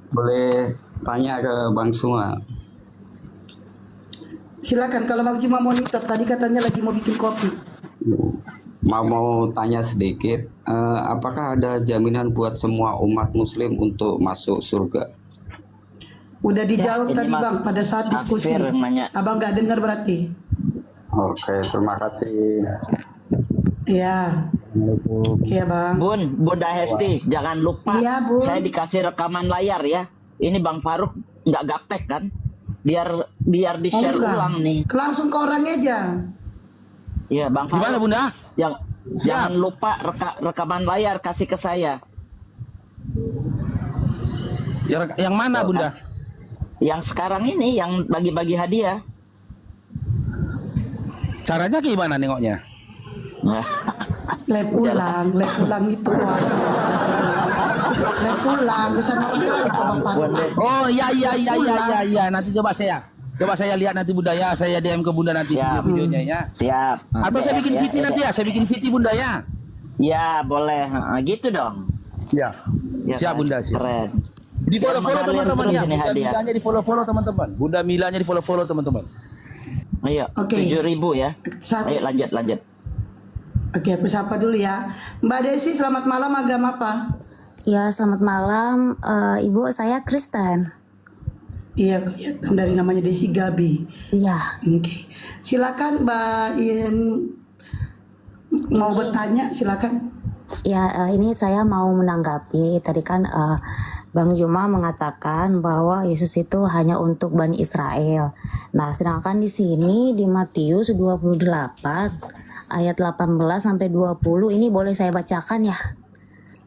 Boleh tanya ke Bang Suma. Silakan kalau Bang cuma monitor tadi katanya lagi mau bikin kopi. Mau tanya sedikit, apakah ada jaminan buat semua umat Muslim untuk masuk surga? Udah Ya, dijawab ini tadi Mas Bang pada saat diskusi. Afir yang nanya. Abang nggak dengar berarti? Oke, terima kasih. Iya. Iya Bang. Bunda Hesti, jangan lupa Iya, Bun. saya dikasih rekaman layar ya. Ini Bang Faruk nggak gaptek kan? Biar di share enggak. ulang nih. Langsung ke orangnya aja. Iya, Bang Faruk. Gimana Bunda? Jangan lupa rekaman layar kasih ke saya. Yang mana Bunda? Yang sekarang ini yang bagi-bagi hadiah. Caranya gimana nengoknya? Live ulang itu orangnya. Live ulang bersama kali kok Bang Faruk. Oh iya. Nanti coba saya lihat nanti Bunda ya. Saya DM ke Bunda nanti Siap. videonya ya. Siap. Atau saya bikin VT nanti ya. Saya bikin VT Bunda ya. Ya, boleh. Gitu dong. Ya. Ya, Siap kan? Bunda, siap. Keren. Di follow Mengalir teman-teman terus ya. ini Bunda hadiah. Milanya di follow teman-teman. Bunda Milanya di follow teman-teman. Ayo, Oke. 7.000 ya. Ayo lanjut. Oke, aku sapa dulu ya. Mbak Desi, selamat malam. Agama apa? Ya, selamat malam. Ibu, saya Kristen. Iya, kelihatan dari namanya Desi Gabi. Iya. Oke. Silakan Mbak Ian mau bertanya, silakan. Ya, ini saya mau menanggapi. Tadi kan Bang Juma mengatakan bahwa Yesus itu hanya untuk Bani Israel. Nah, sedangkan di sini di Matius 28 ayat 18 sampai 20 ini boleh saya bacakan ya?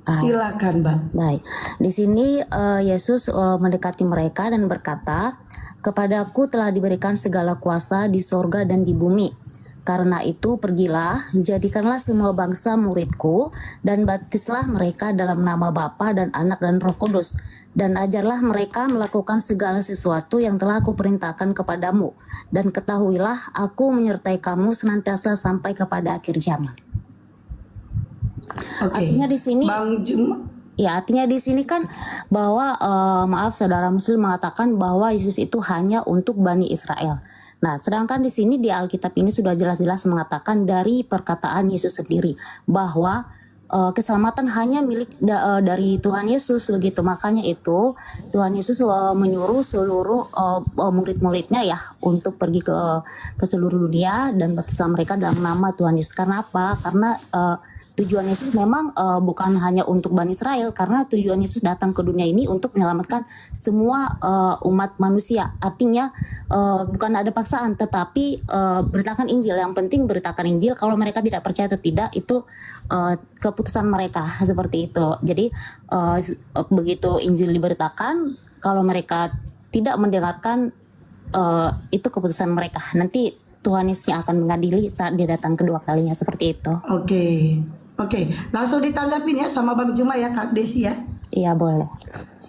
Silakan, Mbak. Baik, di sini Yesus mendekati mereka dan berkata, "Kepadaku telah diberikan segala kuasa di sorga dan di bumi. Karena itu pergilah, jadikanlah semua bangsa muridku, dan baptislah mereka dalam nama Bapa dan Anak dan Roh Kudus, dan ajarlah mereka melakukan segala sesuatu yang telah aku perintahkan kepadamu. Dan ketahuilah, aku menyertai kamu senantiasa sampai kepada akhir zaman." Oke. Artinya di sini Bang Juma. Ya, artinya di sini kan bahwa maaf saudara Muslim mengatakan bahwa Yesus itu hanya untuk Bani Israel. Nah, sedangkan di sini di Alkitab ini sudah jelas-jelas mengatakan dari perkataan Yesus sendiri bahwa keselamatan hanya milik dari Tuhan Yesus begitu. Makanya itu Tuhan Yesus menyuruh seluruh murid-muridnya ya untuk pergi ke seluruh dunia dan baptislah mereka dalam nama Tuhan Yesus. Karena apa? Karena tujuan Yesus memang bukan hanya untuk Bani Israel, karena tujuan Yesus datang ke dunia ini untuk menyelamatkan semua umat manusia. Artinya bukan ada paksaan, tetapi beritakan Injil. Yang penting beritakan Injil. Kalau mereka tidak percaya atau tidak, itu keputusan mereka seperti itu. Jadi begitu Injil diberitakan, kalau mereka tidak mendengarkan, itu keputusan mereka. Nanti Tuhan Yesus yang akan mengadili saat dia datang kedua kalinya, seperti itu. Oke, langsung ditanggapin ya sama Bang Juma ya, Kak Desi ya. Iya, boleh.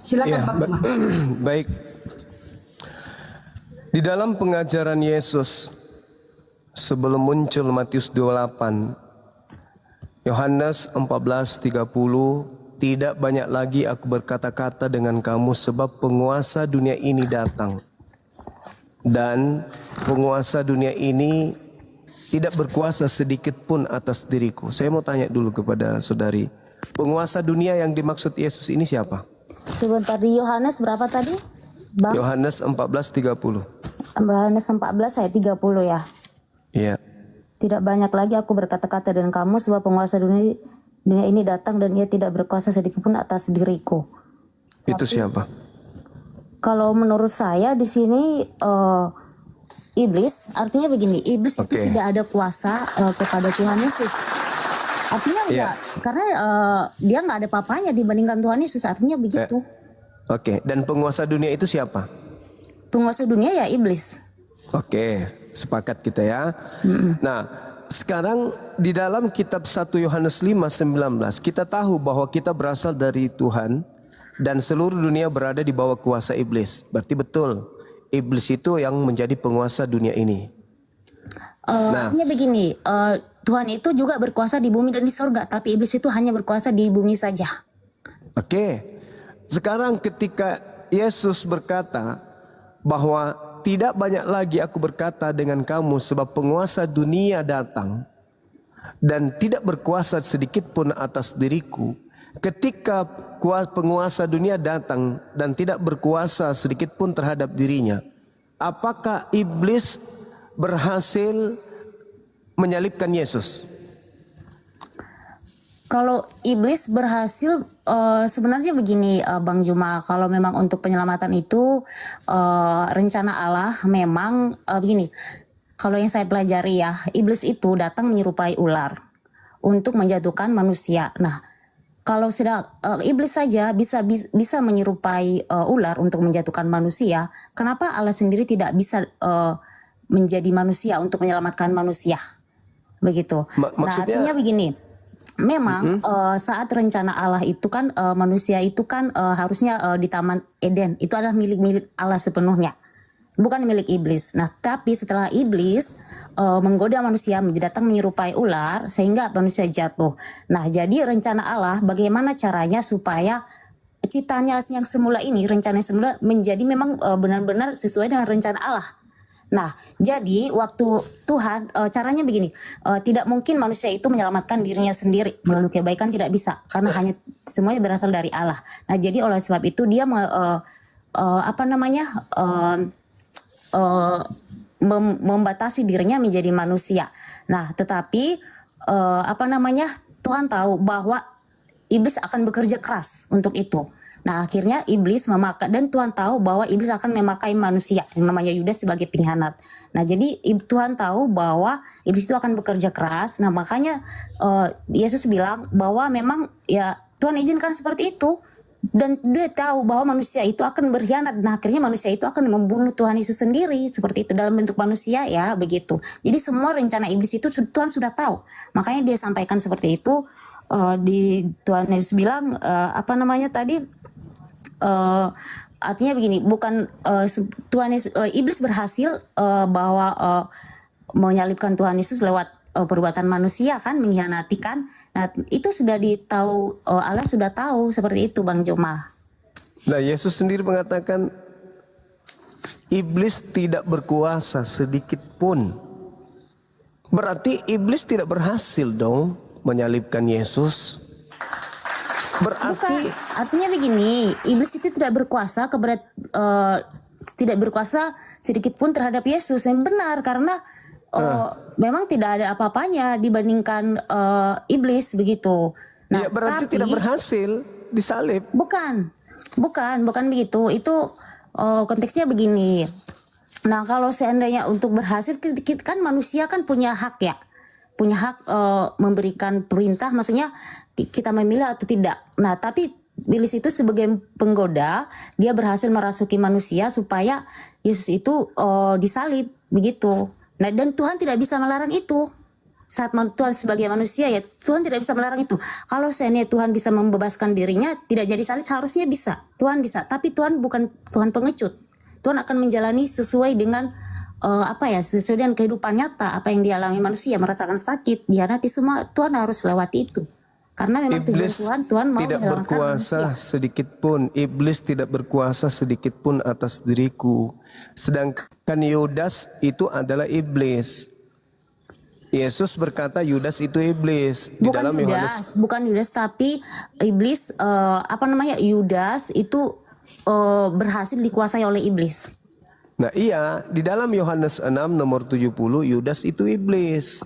Silakan Ya, Bang Juma. baik. Di dalam pengajaran Yesus sebelum muncul Matius 28, Yohanes 14:30, tidak banyak lagi aku berkata-kata dengan kamu sebab penguasa dunia ini datang. Dan penguasa dunia ini tidak berkuasa sedikit pun atas diriku. Saya mau tanya dulu kepada saudari, penguasa dunia yang dimaksud Yesus ini siapa? Sebentar, di Yohanes berapa tadi, Bang? Yohanes 14:30. Yohanes 14 ayat 30 ya. Iya. Tidak banyak lagi aku berkata-kata dengan kamu sebab penguasa dunia ini datang dan ia tidak berkuasa sedikit pun atas diriku. Itu siapa? Kalau menurut saya di sini iblis, artinya begini, iblis itu Oke. tidak ada kuasa kepada Tuhan Yesus. Artinya enggak, karena dia nggak ada papanya dibandingkan Tuhan Yesus, artinya begitu. Oke, dan penguasa dunia itu siapa? Penguasa dunia ya iblis. Oke, sepakat kita ya. Nah, sekarang di dalam kitab 1 Yohanes 5:19 kita tahu bahwa kita berasal dari Tuhan dan seluruh dunia berada di bawah kuasa iblis. Berarti betul, iblis itu yang menjadi penguasa dunia ini. Artinya begini, Tuhan itu juga berkuasa di bumi dan di sorga, tapi iblis itu hanya berkuasa di bumi saja. Oke, sekarang ketika Yesus berkata bahwa tidak banyak lagi aku berkata dengan kamu sebab penguasa dunia datang dan tidak berkuasa sedikit pun atas diriku. Ketika penguasa dunia datang dan tidak berkuasa sedikit pun terhadap dirinya, apakah iblis berhasil menyalibkan Yesus? Kalau iblis berhasil, sebenarnya begini, Bang Juma, kalau memang untuk penyelamatan itu rencana Allah memang begini. Kalau yang saya pelajari ya, iblis itu datang menyerupai ular untuk menjatuhkan manusia. Nah, kalau sudah iblis saja bisa menyerupai ular untuk menjatuhkan manusia, kenapa Allah sendiri tidak bisa menjadi manusia untuk menyelamatkan manusia? Begitu. Nah, Maksudnya artinya begini. Memang saat rencana Allah itu kan manusia itu kan harusnya di Taman Eden itu adalah milik Allah sepenuhnya, bukan milik iblis. Nah, tapi setelah iblis menggoda manusia datang menyerupai ular sehingga manusia jatuh. Nah, jadi rencana Allah bagaimana caranya supaya ciptanya yang semula ini, rencana yang semula menjadi memang benar-benar sesuai dengan rencana Allah. Nah, jadi waktu Tuhan caranya begini, tidak mungkin manusia itu menyelamatkan dirinya sendiri melalui kebaikan, tidak bisa karena hanya semuanya berasal dari Allah. Nah, jadi oleh sebab itu dia membatasi dirinya menjadi manusia. Nah, tetapi Tuhan tahu bahwa iblis akan bekerja keras untuk itu. Nah, akhirnya iblis memakai, dan Tuhan tahu bahwa iblis akan memakai manusia yang namanya Yudas sebagai pengkhianat. Nah, jadi Tuhan tahu bahwa iblis itu akan bekerja keras. Nah, makanya Yesus bilang bahwa memang ya Tuhan izinkan seperti itu. Dan dia tahu bahwa manusia itu akan berkhianat. Nah, akhirnya manusia itu akan membunuh Tuhan Yesus sendiri. Seperti itu dalam bentuk manusia ya, begitu. Jadi semua rencana iblis itu Tuhan sudah tahu. Makanya dia sampaikan seperti itu. Di Tuhan Yesus bilang artinya begini, bukan Tuhan Yesus, iblis berhasil bahwa menyalibkan Tuhan Yesus lewat perbuatan manusia kan, mengkhianati kan. Nah, itu sudah ditahu, Allah sudah tahu seperti itu, Bang Joma. Nah, Yesus sendiri mengatakan iblis tidak berkuasa sedikit pun. Berarti iblis tidak berhasil dong menyalibkan Yesus. Berarti Bukan, artinya begini, iblis itu tidak berkuasa tidak berkuasa sedikit pun terhadap Yesus. Yang benar, karena memang tidak ada apa-apanya dibandingkan iblis begitu. Nah, ya berarti tidak berhasil disalib. Bukan begitu. Itu konteksnya begini. Nah, kalau seandainya untuk berhasil, kan manusia kan punya hak ya. Punya hak memberikan perintah, maksudnya kita memilih atau tidak. Nah, tapi iblis itu sebagai penggoda, dia berhasil merasuki manusia supaya Yesus itu disalib, begitu. Nah, dan Tuhan tidak bisa melarang itu. Saat Tuhan sebagai manusia ya, Tuhan tidak bisa melarang itu. Kalau seandainya Tuhan bisa membebaskan dirinya, tidak jadi salib, harusnya bisa. Tuhan bisa, tapi Tuhan bukan Tuhan pengecut. Tuhan akan menjalani sesuai dengan sesuai dengan kehidupan nyata, apa yang dialami manusia, merasakan sakit, dihianati, semua Tuhan harus lewati itu. Karena memang Iblis Tuhan mau tidak menyelamatkan berkuasa manusia. sedikit pun. Iblis tidak berkuasa sedikit pun atas diriku. Sedangkan Yudas itu adalah iblis. Yesus berkata Yudas itu iblis di Bukan dalam Yudas, Yohanes. bukan Yudas, tapi iblis Yudas itu berhasil dikuasai oleh iblis. Nah iya, di dalam Yohanes 6 nomor 70 Yudas itu iblis.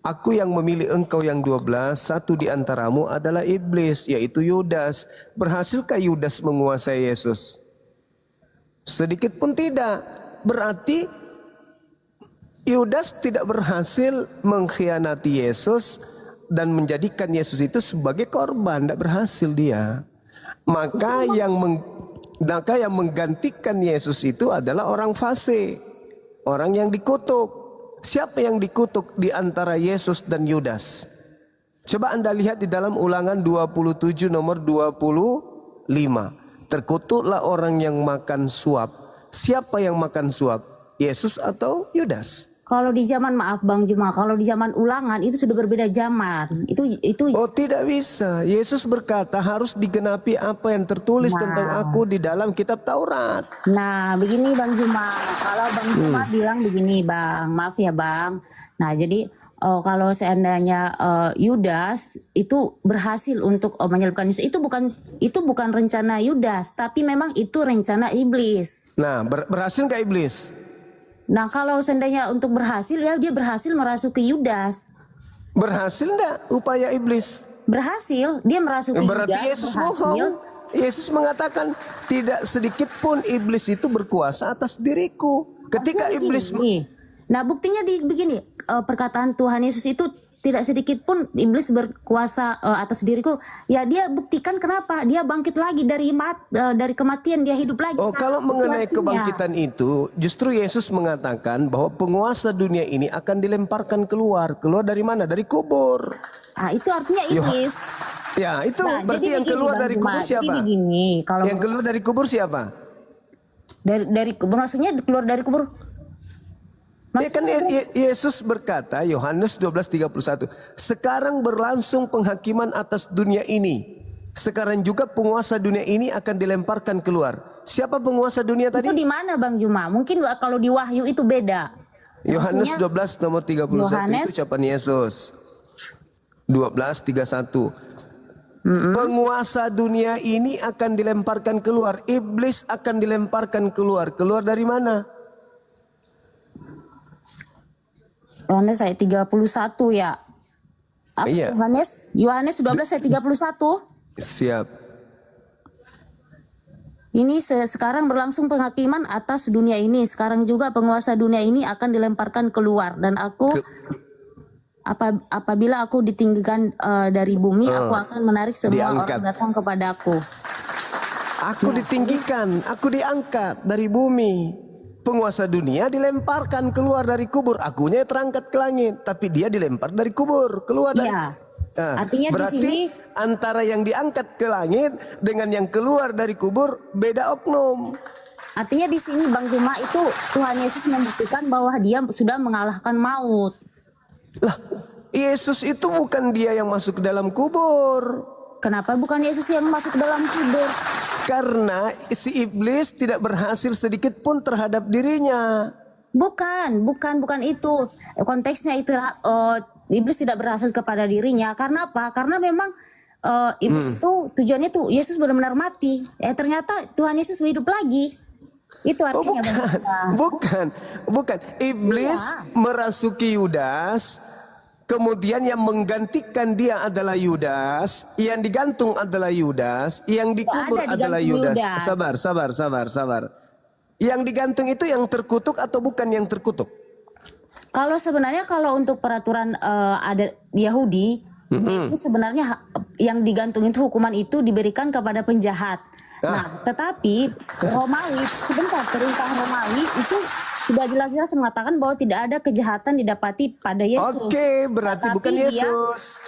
Aku yang memilih engkau yang 12, satu di antaramu adalah iblis, yaitu Yudas. Berhasilkah Yudas menguasai Yesus? Sedikit pun tidak. Berarti Yudas tidak berhasil mengkhianati Yesus dan menjadikan Yesus itu sebagai korban. Tidak berhasil dia. Maka yang menggantikan Yesus itu adalah orang fasik, orang yang dikutuk. Siapa yang dikutuk di antara Yesus dan Yudas? Coba Anda lihat di dalam Ulangan 27 nomor 25. Terkutuklah orang yang makan suap. Siapa yang makan suap? Yesus atau Yudas? Kalau di zaman, maaf Bang Juma, kalau di zaman ulangan itu sudah berbeda zaman. Itu Oh, tidak bisa. Yesus berkata harus digenapi apa yang tertulis tentang aku di dalam kitab Taurat. Nah, begini Bang Juma. Kalau Bang Juma bilang begini, Bang. Maaf ya, Bang. Nah, jadi kalau seandainya Yudas itu berhasil untuk menyelipkan Yesus, itu bukan rencana Yudas, tapi memang itu rencana iblis. Nah, berhasil nggak iblis? Nah, kalau seandainya untuk berhasil, ya dia berhasil merasuki Yudas. Berhasil nggak upaya iblis? Berhasil, dia merasuki Berarti Yudas. Yesus berhasil. bohong. Yesus mengatakan tidak sedikit pun iblis itu berkuasa atas diriku. Ketika Artinya iblis begini. Nah, buktinya begini, perkataan Tuhan Yesus itu tidak sedikit pun iblis berkuasa atas diriku. Ya, dia buktikan kenapa dia bangkit lagi dari kematian, dia hidup lagi. Oh, kalau Itu mengenai artinya. kebangkitan itu, justru Yesus mengatakan bahwa penguasa dunia ini akan dilemparkan keluar. Keluar dari mana? Dari kubur. Ah, itu artinya iblis. Ya, itu Nah, berarti jadi yang begini, keluar Bang dari Juma. kubur Jadi siapa? begini, kalau Yang keluar dari kubur siapa? dari kubur, maksudnya keluar dari kubur. Ya kan Yesus berkata, Yohanes 12:31, sekarang berlangsung penghakiman atas dunia ini. Sekarang juga penguasa dunia ini akan dilemparkan keluar. Siapa penguasa dunia tadi? Itu di mana Bang Juma? Mungkin kalau di Wahyu itu beda. Yohanes Maksudnya, 12 nomor 31 Yohanes, itu ucapan Yesus. 12:31. Penguasa dunia ini akan dilemparkan keluar. Iblis akan dilemparkan keluar. Keluar dari mana? Yohanes ayat 31 ya. Apa Iya. Yohanes 12 ayat 31. Siap. Ini sekarang berlangsung penghakiman atas dunia ini. Sekarang juga penguasa dunia ini akan dilemparkan keluar. Dan aku apabila aku ditinggikan dari bumi, aku akan menarik semua diangkat. orang datang kepadaku. Aku ditinggikan, aku diangkat dari bumi. Penguasa dunia dilemparkan keluar dari kubur. Akunya terangkat ke langit, tapi dia dilempar dari kubur, keluar dari. Iya. Nah, Artinya berarti di sini antara yang diangkat ke langit dengan yang keluar dari kubur beda oknum. Artinya di sini Bang Juma itu Tuhan Yesus membuktikan bahwa dia sudah mengalahkan maut. Lah, Yesus itu bukan dia yang masuk ke dalam kubur. Kenapa bukan Yesus yang masuk ke dalam kubur? Karena si iblis tidak berhasil sedikit pun terhadap dirinya. Bukan itu. Konteksnya itu iblis tidak berhasil kepada dirinya. Karena apa? Karena memang iblis itu tujuannya tuh Yesus benar-benar mati. Ternyata Tuhan Yesus hidup lagi. Itu artinya Bukan. Iblis merasuki Yudas. Kemudian yang menggantikan dia adalah Yudas, yang digantung adalah Yudas, yang dikubur adalah Yudas. Sabar. Yang digantung itu yang terkutuk atau bukan yang terkutuk? Kalau sebenarnya kalau untuk peraturan adat Yahudi, itu sebenarnya yang digantung itu hukuman itu diberikan kepada penjahat. Nah, tetapi Romawi, perintah Romawi itu sudah jelas-jelas mengatakan bahwa tidak ada kejahatan didapati pada Yesus. Oke, berarti bukan Yesus.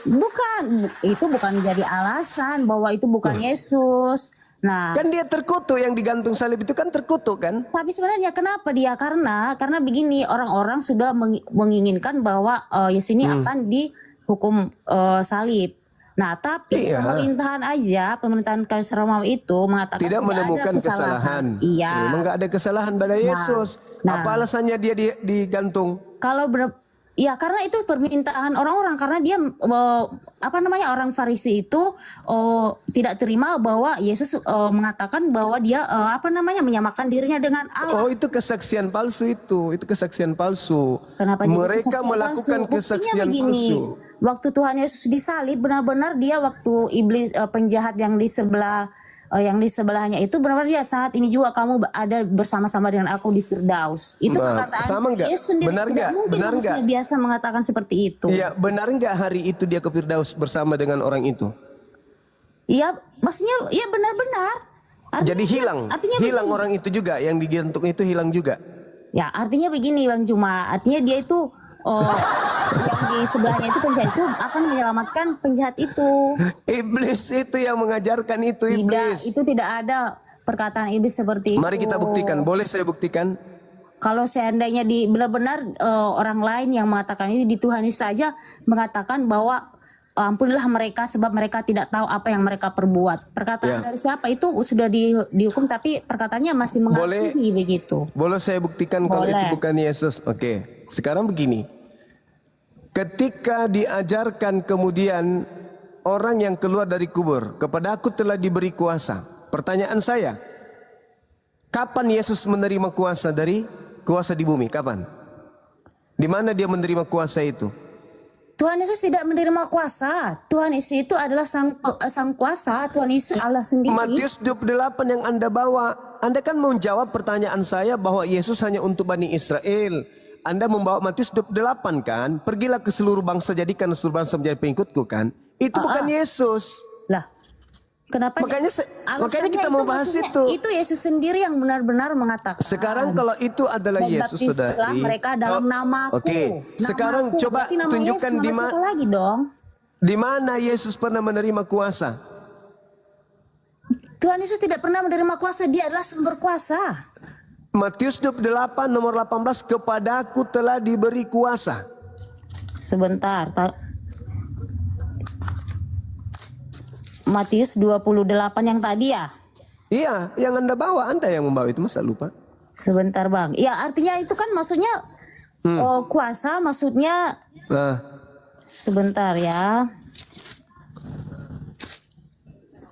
Itu bukan jadi alasan bahwa itu bukan Yesus. Nah, kan dia terkutuk, yang digantung salib itu kan terkutuk kan? tapi sebenarnya kenapa dia? Karena begini, orang-orang sudah menginginkan bahwa Yesus ini akan dihukum salib. Nah, tapi pemerintahan Kaisar Romawi itu mengatakan tidak menemukan ada kesalahan. Iya. Memang nggak ada kesalahan pada Yesus. Apa alasannya dia digantung? Karena itu permintaan orang-orang, karena dia orang Farisi itu tidak terima bahwa Yesus mengatakan bahwa dia menyamakan dirinya dengan Allah. Oh, itu kesaksian palsu itu kesaksian palsu. Kenapa jadi mereka kesaksian melakukan palsu? kesaksian Buktinya begini, palsu. waktu Tuhan Yesus disalib benar-benar dia waktu iblis penjahat yang di sebelahnya itu benar-benar dia saat ini juga kamu ada bersama-sama dengan aku di Firdaus. Itu perkataan sama nggak? Yesus sendiri. Benar tidak nggak? mungkin Benar manusia nggak? biasa mengatakan seperti itu. Iya, benar nggak hari itu dia ke Firdaus bersama dengan orang itu? Iya, maksudnya iya benar-benar. Jadi hilang begini. orang itu juga, yang digantung itu hilang juga. Ya, artinya begini Bang Juma, artinya dia itu yang di sebelahnya itu penjahat itu akan menyelamatkan penjahat itu. Iblis itu yang mengajarkan itu, iblis. Itu tidak ada perkataan iblis seperti itu. Mari kita buktikan. Boleh saya buktikan? Kalau seandainya benar-benar orang lain yang mengatakan ini, di Tuhan Yesus saja mengatakan bahwa ampunilah mereka sebab mereka tidak tahu apa yang mereka perbuat. Perkataan dari siapa itu sudah dihukum, tapi perkataannya masih mengasihi begitu. Boleh saya buktikan kalau itu Boleh. bukan Yesus? Oke. Sekarang begini. Ketika diajarkan kemudian orang yang keluar dari kubur, kepada aku telah diberi kuasa. Pertanyaan saya, kapan Yesus menerima kuasa di bumi? Kapan? Di mana dia menerima kuasa itu? Tuhan Yesus tidak menerima kuasa. Tuhan Yesus itu adalah sang kuasa. Tuhan Yesus Allah sendiri. Matius 28 yang Anda bawa, Anda kan menjawab pertanyaan saya bahwa Yesus hanya untuk Bani Israel. Anda membawa Matius 28 kan? Pergilah ke seluruh bangsa, jadikan seluruh bangsa menjadi pengikutku kan? Itu bukan Yesus. Lah, kenapa? Makanya Alasannya kita mau bahas maksudnya, itu. Itu Yesus sendiri yang benar-benar mengatakan. Sekarang kalau itu adalah Dan Yesus, baptislah saudari. mereka dalam namaku. Oke. Sekarang Namaku, coba berarti nama tunjukkan Yesus, di nama mana siapa lagi dong? di mana Yesus pernah menerima kuasa. Tuhan Yesus tidak pernah menerima kuasa. Dia adalah sumber kuasa. Matius 28 nomor 18, kepadaku telah diberi kuasa. Sebentar. Matius 28 yang tadi ya? Iya, yang Anda bawa, Anda yang membawa itu, masa lupa? Sebentar bang. Ya artinya itu kan maksudnya kuasa, maksudnya Nah, sebentar ya.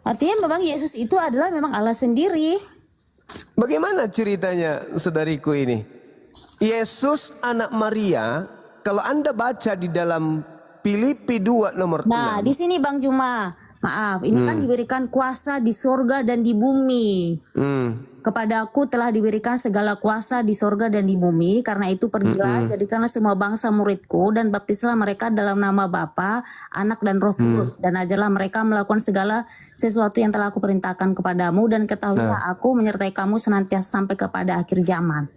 Artinya memang Yesus itu adalah memang Allah sendiri. bagaimana ceritanya saudariku ini? Yesus anak Maria, kalau Anda baca di dalam Filipi 2 nomor 6. Nah, di sini Bang Juma, maaf, ini kan diberikan kuasa di sorga dan di bumi. Kepadaku telah diberikan segala kuasa di sorga dan di bumi. Karena itu pergilah, jadikanlah semua bangsa muridku dan baptislah mereka dalam nama Bapa, Anak dan Roh Kudus. Dan ajarlah mereka melakukan segala sesuatu yang telah aku perintahkan kepadamu. Dan ketahuilah aku menyertai kamu senantiasa sampai kepada akhir zaman.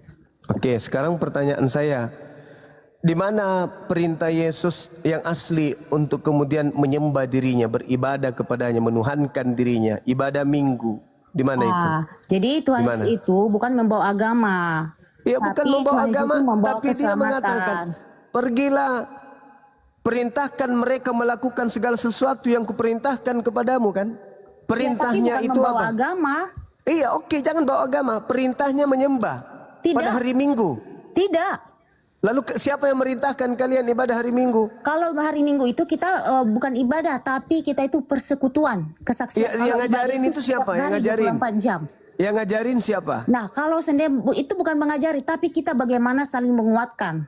Oke, sekarang pertanyaan saya. Di mana perintah Yesus yang asli untuk kemudian menyembah dirinya, beribadah kepadanya, menuhankan dirinya, ibadah minggu? Di mana itu? Jadi Tuhan Di mana? Yesus itu bukan membawa agama. Iya, bukan Tapi membawa Tuhan Yesus agama, itu membawa tapi dia keselamatan. mengatakan, pergilah, perintahkan mereka melakukan segala sesuatu yang kuperintahkan kepadamu kan? Perintahnya Ya, tapi bukan itu membawa apa? agama. Iya, oke, jangan bawa agama. Perintahnya menyembah Tidak. pada hari Minggu. Tidak. Lalu siapa yang merintahkan kalian ibadah hari Minggu? Kalau hari Minggu itu kita bukan ibadah, tapi kita itu persekutuan, kesaksian. Ya, yang Kalau ngajarin ibadah itu siapa? setiap Yang hari, ngajarin? 24 jam. Yang ngajarin siapa? Nah, kalau sendiri itu bukan mengajari, tapi kita bagaimana saling menguatkan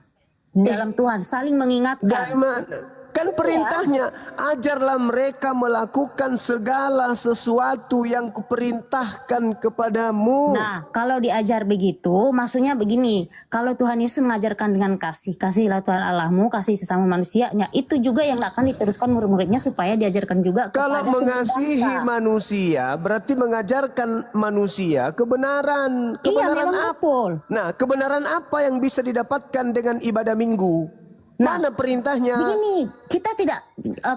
dalam Tuhan, saling Dari mengingatkan. mana? Kan perintahnya, ajarlah mereka melakukan segala sesuatu yang kuperintahkan kepadamu. Nah, kalau diajar begitu, maksudnya begini, kalau Tuhan Yesus mengajarkan dengan kasih, kasihilah Tuhan Allahmu, kasih sesama manusianya, itu juga yang akan diteruskan murid-muridnya supaya diajarkan juga Kalau kepada mengasihi seluruh bangsa. manusia, berarti mengajarkan manusia kebenaran. Iya, Kebenaran memang apa? betul. Nah, kebenaran apa yang bisa didapatkan dengan ibadah minggu? Nah, Mana perintahnya? Begini, kita tidak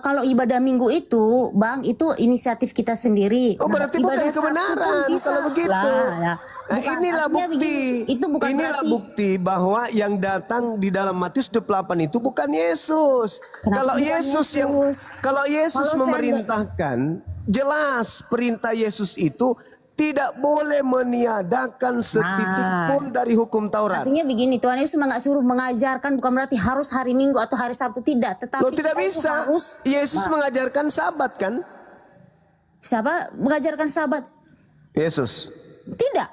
kalau ibadah minggu itu, Bang, itu inisiatif kita sendiri. Oh, berarti bukan ibadah Sabtu kebenaran pun bisa. kalau begitu. Lah, ya. Nah, Bukan, inilah artinya bukti. begini, itu bukan Inilah berarti bukti bahwa yang datang di dalam Matius 28 itu bukan Yesus. Kenapa Kalau bukan Yesus yang Yesus? kalau Yesus Kalau memerintahkan, jelas perintah Yesus itu tidak boleh meniadakan setitik pun dari hukum Taurat. Artinya begini, Tuhan Yesus nggak suruh mengajarkan, bukan berarti harus hari Minggu atau hari Sabtu, tidak. Tetapi Loh, tidak kita itu bisa. harus, Yesus mengajarkan sabat kan? siapa mengajarkan sabat? Yesus Tidak.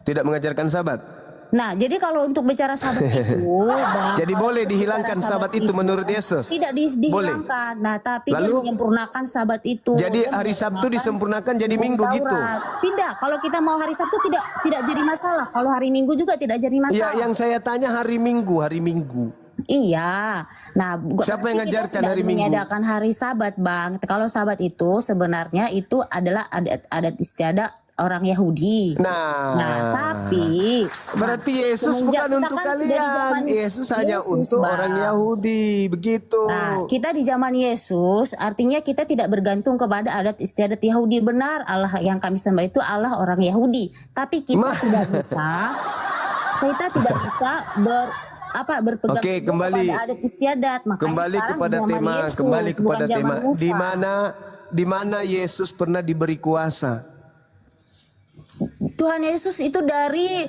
tidak mengajarkan sabat. Nah, jadi kalau untuk bicara sabat itu, Bang, Jadi kalau boleh untuk dihilangkan bicara sabat itu menurut Yesus? Tidak Boleh. dihilangkan. Nah, tapi dia Lalu? menyempurnakan sabat itu. Jadi Dia hari Sabtu menyempurnakan disempurnakan jadi hukum Minggu gitu? Taurat. Tidak, kalau kita mau hari Sabtu tidak jadi masalah. Kalau hari Minggu juga tidak jadi Ya, masalah. yang saya tanya hari Minggu. Iya. Nah, Siapa yang berarti kita ngajarkan tidak hari Minggu? meniadakan hari Sabat, Bang. Kalau Sabat itu sebenarnya itu adalah adat istiadat orang Yahudi. Nah, tapi berarti Yesus semenjak bukan kita untuk kan dari kalian. zaman Yesus hanya Yesus, untuk Bang. orang Yahudi, begitu. Nah, kita di zaman Yesus, artinya kita tidak bergantung kepada adat istiadat Yahudi. Benar, Allah yang kami sembah itu Allah orang Yahudi. Tapi kita tidak bisa kita tidak bisa berpegang Oke, teguh kembali. kepada adat istiadat. Makanya Kembali sekarang kepada zaman tema, Yesus, kembali kepada bukan tema. zaman Musa. Di mana Yesus pernah diberi kuasa? Tuhan Yesus itu dari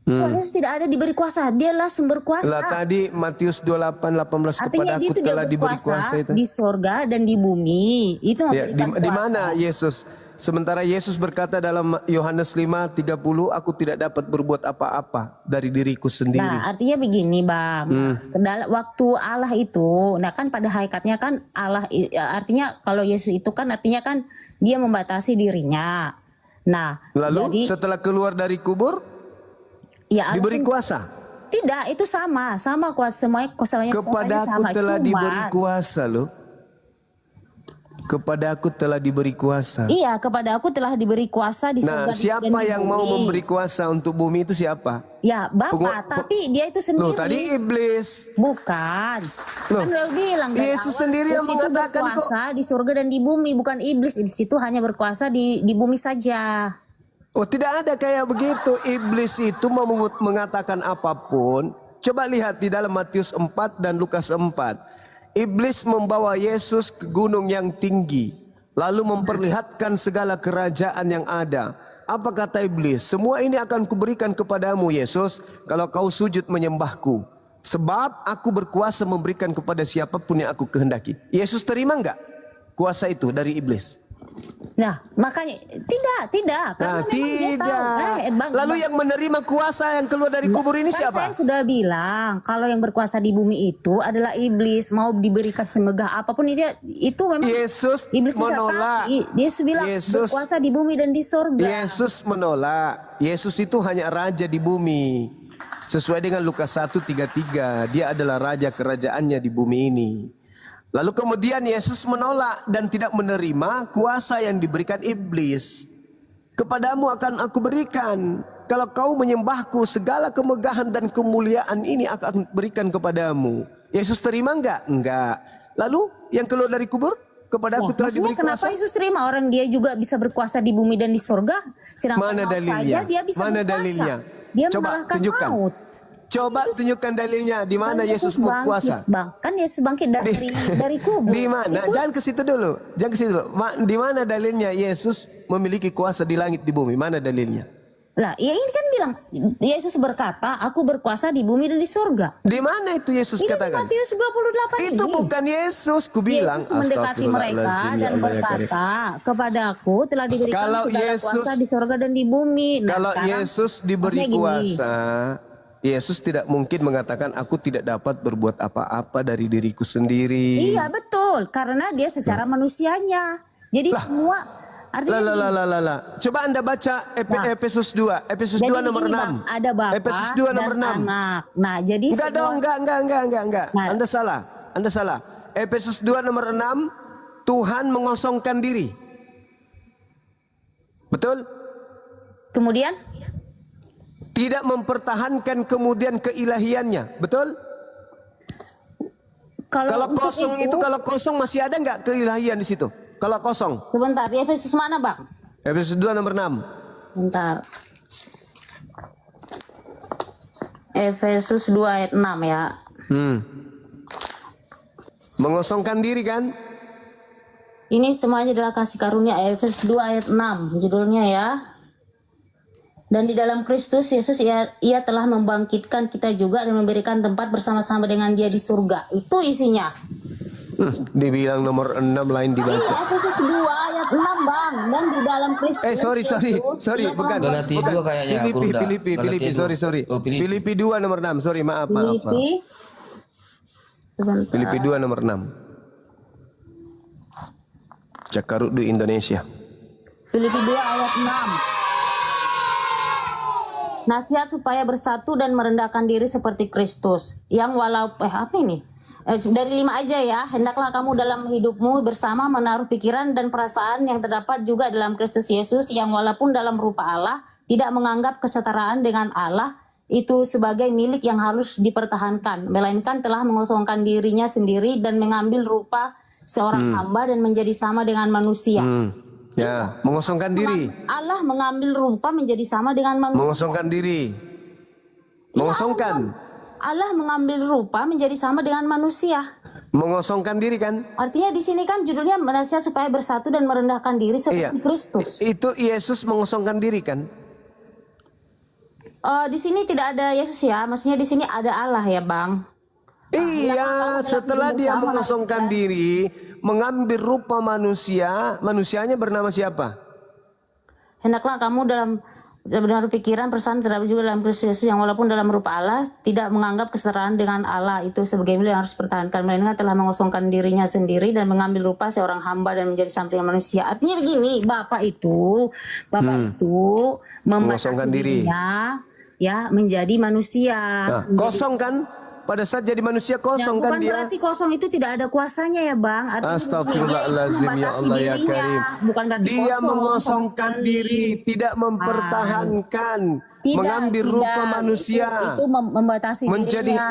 Tuhan Yesus tidak ada diberi kuasa, dialah sumber kuasa. Lah tadi Matius 28:18 Artinya kepada dia aku itu dia telah diberi berkuasa kuasa itu. di sorga dan di bumi. Itu Ya, memberikan di kuasa. mana Yesus? Sementara Yesus berkata dalam Yohanes 5:30, aku tidak dapat berbuat apa-apa dari diriku sendiri. Nah, artinya begini, Bang. Waktu Allah itu, nah kan pada hakikatnya kan Allah, artinya kalau Yesus itu kan artinya kan dia membatasi dirinya. Nah, Lalu jadi setelah keluar dari kubur ya Allah diberi kuasa. tidak, itu sama kuasa, semuanya kuasanya Kepada aku sama. telah Cuman, diberi kuasa loh. Kepada aku telah diberi kuasa. iya, kepada aku telah diberi kuasa di Nah, surga dan siapa di yang mau bumi. memberi kuasa untuk bumi itu siapa? Ya, Bapak, tapi dia itu sendiri. Loh, tadi iblis. Bukan. Loh, Kan udah bilang dari Yesus awal, sendiri yang Yesus itu mengatakan kok. berkuasa di surga dan di bumi, bukan iblis. Iblis itu hanya berkuasa di bumi saja. Oh, tidak ada kayak begitu. Iblis itu mau mengatakan apapun. Coba lihat di dalam Matius 4 dan Lukas 4. Iblis membawa Yesus ke gunung yang tinggi, lalu memperlihatkan segala kerajaan yang ada. Apa kata iblis? Semua ini akan kuberikan kepadamu, Yesus, kalau kau sujud menyembahku. Sebab aku berkuasa memberikan kepada siapapun yang aku kehendaki. Yesus terima enggak kuasa itu dari iblis? Nah, makanya tidak. Karena Nah, memang dia tahu. tidak. Lalu yang menerima kuasa yang keluar dari kubur ini Kan siapa? saya sudah bilang, kalau yang berkuasa di bumi itu adalah iblis. Mau diberikan semegah apapun itu memang Yesus iblis bisa menolak. tapi Yesus bilang Yesus- berkuasa di bumi dan di surga. Yesus menolak. Yesus itu hanya raja di bumi. Sesuai dengan Lukas 1:33, dia adalah raja kerajaannya di bumi ini. Lalu kemudian Yesus menolak dan tidak menerima kuasa yang diberikan iblis. Kepadamu akan aku berikan. Kalau kau menyembahku, segala kemegahan dan kemuliaan ini akan berikan kepadamu. Yesus terima enggak? Enggak. Lalu yang keluar dari kubur? Kepada aku telah Maksudnya diberi kenapa kuasa. Yesus terima orang dia juga bisa berkuasa di bumi dan di surga? Sedangkan Mana maut dalilnya? saja dia bisa Mana berkuasa. dalilnya? Dia Coba mengalahkan tunjukkan. maut. Coba tunjukkan dalilnya di mana Kan Yesus berkuasa. bangkit, Bang. Kan Yesus bangkit dari kubur. Di mana? Itu Jangan ke situ dulu. Jangan ke situ dulu. Di mana dalilnya Yesus memiliki kuasa di langit di bumi? Mana dalilnya? lah, ya ini kan bilang Yesus berkata, aku berkuasa di bumi dan di surga. Di mana itu Yesus Ini di katakan? Matius 28 Itu ini. bukan Yesus, ku bilang. Yesus mendekati mereka Astagfirullahaladzim, ya dan Allah, ya Karim. berkata, kepada aku telah diberikan Kalau segala Yesus- kuasa di surga dan di bumi. Nah, Kalau sekarang, Yesus diberi maksudnya gini, kuasa, Yesus tidak mungkin mengatakan aku tidak dapat berbuat apa-apa dari diriku sendiri. Iya betul, karena dia secara manusianya. Jadi semua artinya Lah. Coba Anda baca Nah. Efesus 2, Efesus jadi 2 nomor begini, 6. Bang, ada bapak Efesus 2 nomor dan 6. anak. Nah, jadi Enggak dong, enggak. Nah. Anda salah. Efesus 2 nomor 6, Tuhan mengosongkan diri. Betul? kemudian Tidak mempertahankan kemudian keilahiannya. Betul? Kalau untuk kosong itu kalau kosong masih ada enggak keilahian di situ? Kalau kosong. sebentar, di Efesus mana, Bang? Efesus 2 nomor 6. Bentar. Efesus 2 ayat 6 ya. Mengosongkan diri kan? Ini semuanya adalah kasih karunia. Efesus 2 ayat 6 judulnya ya. Dan di dalam Kristus Yesus ia telah membangkitkan kita juga dan memberikan tempat bersama-sama dengan dia di surga. Itu isinya. Dibilang nomor 6 lain Ini dibaca. Efesus 2 ayat 6, Bang. Dan di dalam Kristus Sorry, Yesus, ia bukan. Galati Bukan. 2 kayaknya, aku udah. Filipi, Galati 2. sorry. Oh, Filipi. Filipi 2 nomor 6, sorry, maaf. Filipi. Sebentar. Filipi 2 nomor 6. Cakarut di Indonesia. Filipi 2 ayat 6. Nasihat supaya bersatu dan merendahkan diri seperti Kristus. Yang apa ini? Dari 5 aja ya. Hendaklah kamu dalam hidupmu bersama menaruh pikiran dan perasaan yang terdapat juga dalam Kristus Yesus, yang walaupun dalam rupa Allah tidak menganggap kesetaraan dengan Allah itu sebagai milik yang harus dipertahankan, melainkan telah mengosongkan dirinya sendiri dan mengambil rupa seorang hamba dan menjadi sama dengan manusia. Ya, mengosongkan diri. Allah mengambil rupa menjadi sama dengan manusia. Mengosongkan diri. Mengosongkan. Allah mengambil rupa menjadi sama dengan manusia. Mengosongkan diri kan? Artinya di sini kan judulnya nasihat supaya bersatu dan merendahkan diri seperti Kristus. Itu Yesus mengosongkan diri kan? Di sini tidak ada Yesus ya, maksudnya di sini ada Allah ya Bang. Iya, setelah dia mengosongkan diri, mengambil rupa manusia, manusianya bernama siapa? Hendaklah kamu dalam benar pikiran, perasaan terdapat juga dalam Kristus Yesus yang walaupun dalam rupa Allah tidak menganggap kesetaraan dengan Allah itu sebagai milik yang harus dipertahankan, melainkan telah mengosongkan dirinya sendiri dan mengambil rupa seorang hamba dan menjadi samping manusia. Artinya begini, Bapak itu Mengosongkan membatasi diri. dirinya ya menjadi manusia. Nah, kosong kan? Pada saat jadi manusia kosong kan bukan dia? berarti kosong itu tidak ada kuasanya ya Bang. Artinya Astagfirullahaladzim ya Allah ya Karim. Bukan berarti Dia kosong, mengosongkan sama sekali. diri, tidak mempertahankan, Tidak, mengambil tidak. rupa manusia. Itu membatasi Menjadi- dirinya.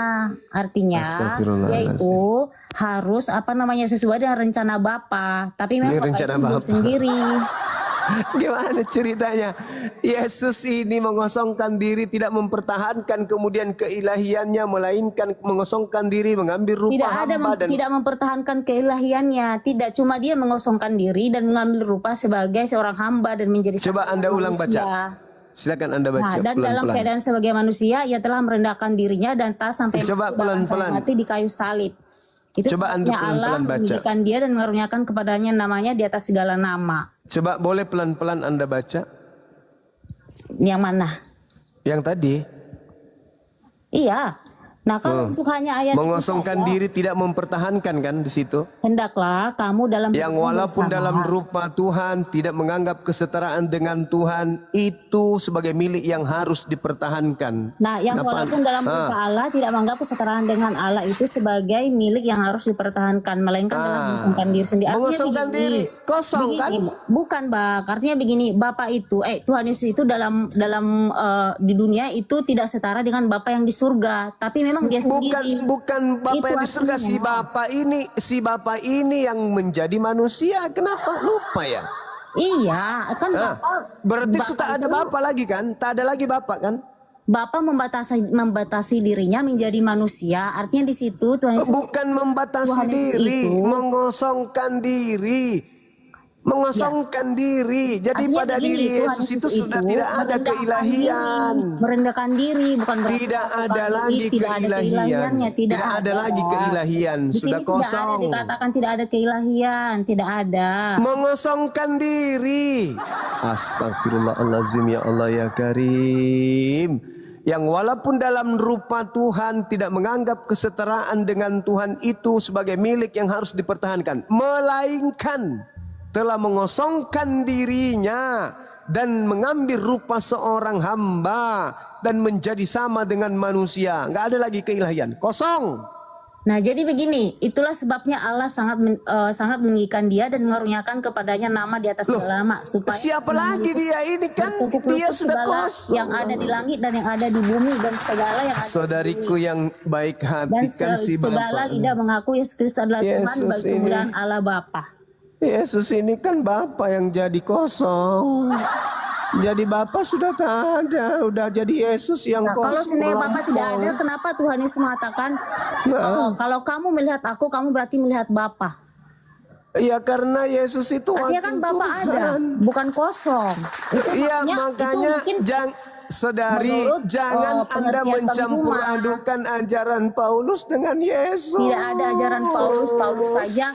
Artinya Astagfirullahaladzim. yaitu harus sesuai dengan rencana Bapa. Tapi Ini memang Bapak rencana itu hidup Bapa. sendiri. Gimana ceritanya? Yesus ini mengosongkan diri, tidak mempertahankan kemudian keilahiannya, melainkan mengosongkan diri, mengambil rupa Tidak ada hamba dan tidak mempertahankan keilahiannya. Tidak cuma dia mengosongkan diri dan mengambil rupa sebagai seorang hamba dan menjadi Coba seorang Anda ulang manusia. baca. Silakan Anda baca Nah, dan dalam pelan-pelan. keadaan sebagai manusia, ia telah merendahkan dirinya dan tak sampai Coba mati, bahkan pelan-pelan. sampai mati di kayu salib. Itu Coba Anda sebabnya Allah pelan-pelan baca. meninggikan dia dan mengaruniakan kepadanya namanya di atas segala nama. Coba boleh pelan-pelan Anda baca. Yang mana? Yang tadi, Iya. Nah, kalau untuk hanya ayat itu mengosongkan saja, diri, tidak mempertahankan kan di situ. hendaklah kamu dalam Yang hidupmu walaupun bersama. dalam rupa Tuhan tidak menganggap kesetaraan dengan Tuhan itu sebagai milik yang harus dipertahankan. Nah, yang Kenapa? walaupun dalam rupa Allah tidak menganggap kesetaraan dengan Allah itu sebagai milik yang harus dipertahankan, melainkan dalam mengosongkan diri sendiri. Artinya Mengosongkan begini, diri, kosong kan? Bukan, Bang. Artinya begini, Bapak itu, Tuhan Yesus itu dalam di dunia itu tidak setara dengan Bapak yang di surga, tapi memang dia sendiri. Bukan Bapak Itu yang di surga, artinya. si Bapak ini yang menjadi manusia. Kenapa? Lupa ya? Iya, kan Nah, Bapak berarti Bapak sudah ada itu- Bapak lagi kan? Tak ada lagi Bapak kan? Bapak membatasi dirinya menjadi manusia. Artinya di situ Tuhan Yesus Bukan membatasi Tuhan Yesus diri, itu- mengosongkan diri. Mengosongkan diri. Jadi Artinya pada begini, diri Tuhan Yesus itu sudah itu tidak ada merendahkan keilahian. diri, merendahkan diri, bukan berarti Tidak merendahkan ada diri, lagi tidak ada keilahian. keilahiannya, tidak Tidak ada lagi keilahian, Di sudah sini tidak kosong. ada dikatakan tidak ada keilahian, tidak ada. Mengosongkan diri. Astagfirullahaladzim ya Allah ya Karim. Yang walaupun dalam rupa Tuhan tidak menganggap kesetaraan dengan Tuhan itu sebagai milik yang harus dipertahankan, melainkan telah mengosongkan dirinya dan mengambil rupa seorang hamba dan menjadi sama dengan manusia. Nggak ada lagi keilahian, kosong. Nah, jadi begini, itulah sebabnya Allah sangat meninggikan dia dan mengaruniakan kepadanya nama di atas segala nama supaya Siapa Tuhan lagi Yesus dia ini kan? bertekuk Dia lutut sudah segala kosong. yang ada di langit dan yang ada di bumi dan segala yang ada Saudariku di bumi. yang baik hati Dan kan si segala Bapak. lidah mengaku Yesus Kristus adalah Tuhan Yesus bagi ini. kemuliaan Allah Bapa. Yesus ini kan Bapak yang jadi kosong. Jadi Bapak sudah tak ada, udah jadi Yesus yang Nah, kosong. kalau sebenarnya Bapak tidak ada, kenapa Tuhan Yesus mengatakan, kalau kamu melihat aku, kamu berarti melihat Bapa. Ya karena Yesus itu Artinya wakil kan Bapak Tuhan. ada, bukan kosong. Itu Iya maksudnya, makanya itu mungkin saudari menurut, jangan Anda pengertian mencampur Bang Duma. adukan ajaran Paulus dengan Yesus. tidak ada ajaran Paulus saja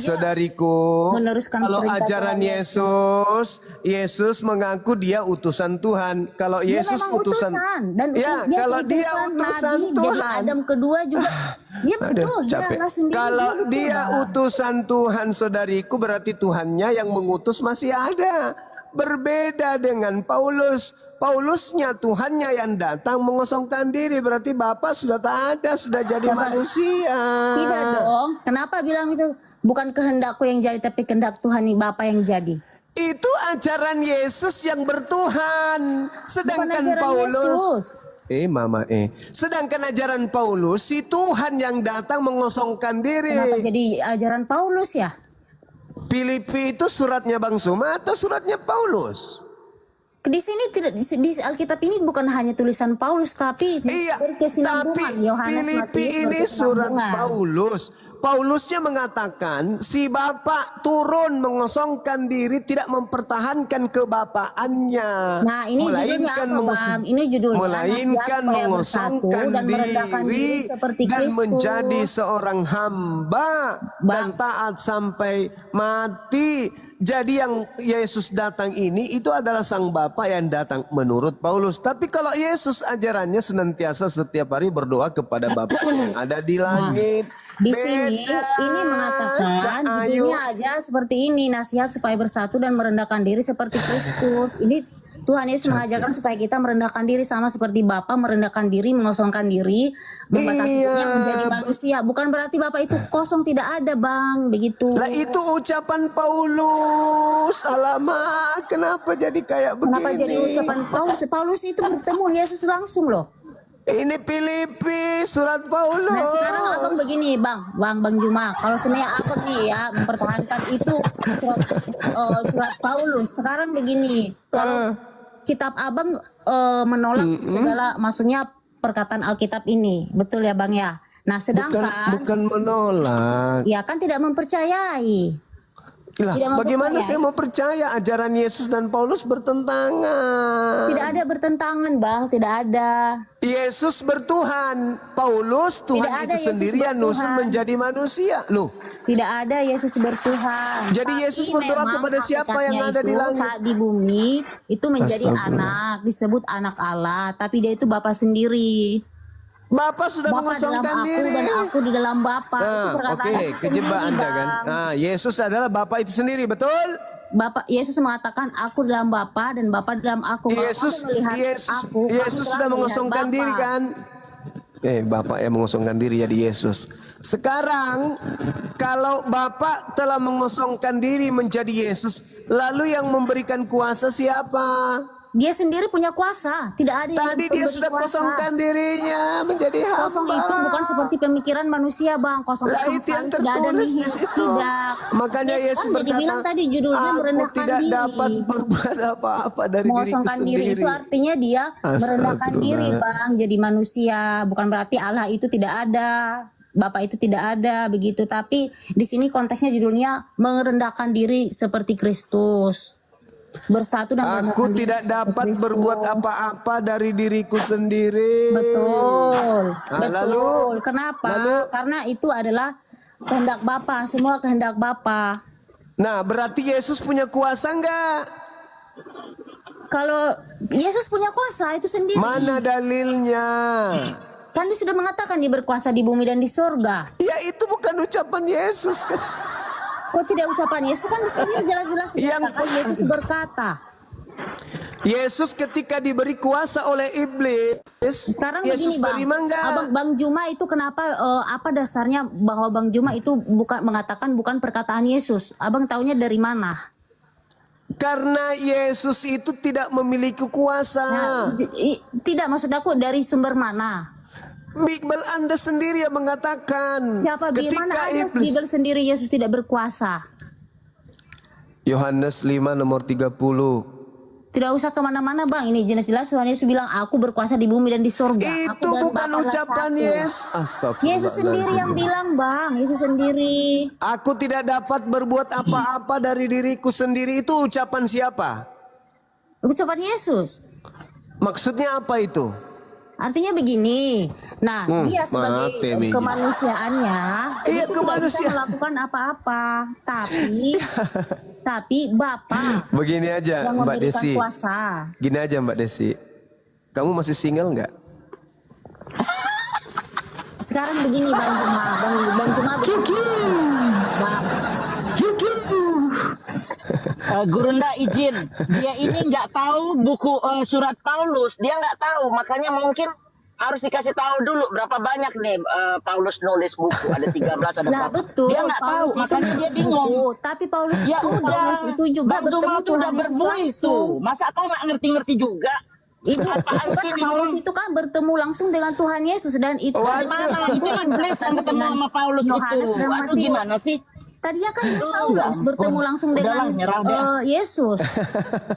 Saudariku, meneruskan kalau perintah ajaran Tuhan Yesus mengaku dia utusan Tuhan. Kalau Dia Yesus memang utusan, dan ya kalau dia utusan Nabi, Tuhan, jadi Adam kedua juga. Ya betul, dia capek. Allah sendiri. Kalau betul, dia Bang. utusan Tuhan, saudariku, berarti Tuhannya yang mengutus masih ada. Berbeda dengan Paulus. Paulusnya Tuhannya yang datang mengosongkan diri. Berarti Bapak sudah tak ada, sudah jadi manusia. Tidak dong. Kenapa bilang itu? Bukan kehendakku yang jadi, tapi kehendak Tuhan Bapa yang jadi. Itu ajaran Yesus yang bertuhan. Sedangkan Bukan ajaran Paulus. Yesus. Mama. Sedangkan ajaran Paulus, si Tuhan yang datang mengosongkan diri. Kenapa jadi ajaran Paulus ya? Filipi itu suratnya Bang Suma atau suratnya Paulus? Di sini tidak di Alkitab ini bukan hanya tulisan Paulus tapi Iya, berkesinambungan. tapi Yohanes, Filipi Matius ini surat berkesinambungan. Paulus. Paulusnya mengatakan si Bapa turun mengosongkan diri, tidak mempertahankan kebapaannya. Nah, ini judulnya apa, Bang? Ini judulnya melainkan nasihat supaya bersatu mengosongkan dan merendahkan diri diri seperti dan Kristus. menjadi seorang hamba dan taat sampai mati. Jadi yang Yesus datang ini itu adalah sang Bapa yang datang menurut Paulus. Tapi kalau Yesus ajarannya senantiasa setiap hari berdoa kepada Bapa yang ada di langit. Di sini ini mengatakan judulnya aja seperti ini, nasihat supaya bersatu dan merendahkan diri seperti Kristus. Ini Tuhan Yesus mengajarkan supaya kita merendahkan diri sama seperti Bapa merendahkan diri, mengosongkan diri, membatasi dirinya menjadi manusia. Bukan berarti Bapa itu kosong, tidak ada, Bang, begitu. Lah itu ucapan Paulus. Alamak, kenapa jadi kayak begini? Kenapa jadi ucapan Paulus? Paulus itu bertemu Yesus langsung loh. Ini Filipi, surat Paulus. Nah sekarang abang begini Bang Juma, kalau sebenarnya abang nih ya mempertahankan itu surat Paulus. Sekarang begini, kalau kitab abang menolak segala, maksudnya perkataan Alkitab ini, betul ya Bang ya. Nah sedangkan bukan menolak. ya kan tidak mempercayai. Lah, Tidak bagaimana mempercayai. saya mau percaya ajaran Yesus dan Paulus bertentangan? Tidak ada bertentangan Bang, tidak ada. Yesus bertuhan, Paulus Tuhan Tidak ada itu Yesus sendiri yang nusul bertuhan. menjadi manusia. Loh, Tidak ada Yesus bertuhan. Jadi Tapi Yesus berdoa memang kepada siapa yang hakikatnya ada di itu langit? Saat di bumi itu menjadi Astagfirullah. anak, disebut anak Allah, tapi dia itu Bapa sendiri. Bapa sudah Bapa dalam mengosongkan aku diri. dan aku di dalam Bapa. Itu Nah, perkataan oke, Yesus kejebak sendiri, Anda kan. Bang. Nah, Yesus adalah Bapa itu sendiri, betul? Bapak Yesus mengatakan aku dalam Bapa dan Bapa dalam aku. Kalau Yesus kamu melihat aku, kamu Yesus telah sudah melihat mengosongkan Bapa. diri kan? Bapak yang mengosongkan diri jadi Yesus. Sekarang kalau Bapak telah mengosongkan diri menjadi Yesus, lalu yang memberikan kuasa siapa? Dia sendiri punya kuasa. Tidak ada yang Tadi dia memberi sudah kuasa. kosongkan dirinya menjadi hamba. Kosong itu bukan seperti pemikiran manusia, Bang. Kosong Lah kosong itu yang sekali, tidak ada tertulis di nihil, situ. tidak. Makanya Yesus Yesus kan jadi bilang berkata, tadi judulnya aku merendahkan tidak diri. dapat berbuat apa-apa dari diriku Mengosongkan diri sendiri. itu artinya dia merendahkan diri, Astagfirullah. Bang, jadi manusia. Bukan berarti Allah itu tidak ada, Bapak itu tidak ada, begitu. Tapi di sini konteksnya judulnya merendahkan diri seperti Kristus. Bersatu dan Aku merendahkan diri tidak seperti dapat Kristus. berbuat apa-apa dari diriku sendiri. Betul, Nah, betul. lalu- Kenapa? lalu- Karena itu adalah kehendak Bapa, semua kehendak Bapa. Nah, berarti Yesus punya kuasa enggak? Kalau Yesus punya kuasa itu sendiri. Mana dalilnya? Kan dia sudah mengatakan dia berkuasa di bumi dan di surga. Ya itu bukan ucapan Yesus kan. Kok tidak ucapan Yesus? Kan di sini jelas-jelas dikatakan Yesus berkata. Yesus ketika diberi kuasa oleh iblis, Sekarang Yesus begini Bang, terima enggak? Bang Juma itu kenapa apa dasarnya bahwa Bang Juma itu bukan mengatakan bukan perkataan Yesus? Abang taunya dari mana? Karena Yesus itu tidak memiliki kuasa. Nah, tidak, maksud aku dari sumber mana? Bible Anda sendiri yang mengatakan Siapa ketika mana ada iblis. Bible sendiri Yesus tidak berkuasa? Yohanes 5 nomor 30. Tidak usah kemana-mana Bang, ini jelas-jelas Tuhan Yesus bilang aku berkuasa di bumi dan di surga. Aku Itu dan bukan Bapa adalah ucapan satu. Yesus. Astagfirullah. Yesus sendiri yang bilang Bang, Yesus sendiri. Aku tidak dapat berbuat apa-apa dari diriku sendiri. Itu ucapan siapa? Ucapan Yesus. Maksudnya apa itu? Artinya begini. Nah, dia sebagai mati, Miji. kemanusiaannya Iya, itu tidak bisa kemanusiaan. melakukan apa-apa. Tapi Bapa Begini aja yang Mbak memberikan Desi. kuasa. Gini aja Mbak Desi. Kamu masih single nggak? Sekarang begini Bang Juma, Bang Juma begini. Bang, Gurunda izin, dia ini nggak tahu buku surat Paulus, dia nggak tahu, makanya mungkin harus dikasih tahu dulu berapa banyak nih Paulus nulis buku, ada 13 ada lah 4. betul, Dia nggak tahu, Paulus itu makanya dia nulis bingung. buku. Tapi Paulus Ya udah, Paulus itu juga Bang Juma bertemu tuh Tuhan udah Yesus berbuih langsung. tuh. Masa kau nggak ngerti-ngerti juga? Itu Apaan kan sih ini Paulus orang? itu kan bertemu langsung dengan Tuhan Yesus dan itu Waduh. Gimana itu iblis yang ketemu sama Paulus itu? Yohanes dan Aduh, Matius. gimana sih? tadinya kan dia Enggak, Saulus bertemu ampun. langsung Udahlah, dengan nyerah deh. Yesus.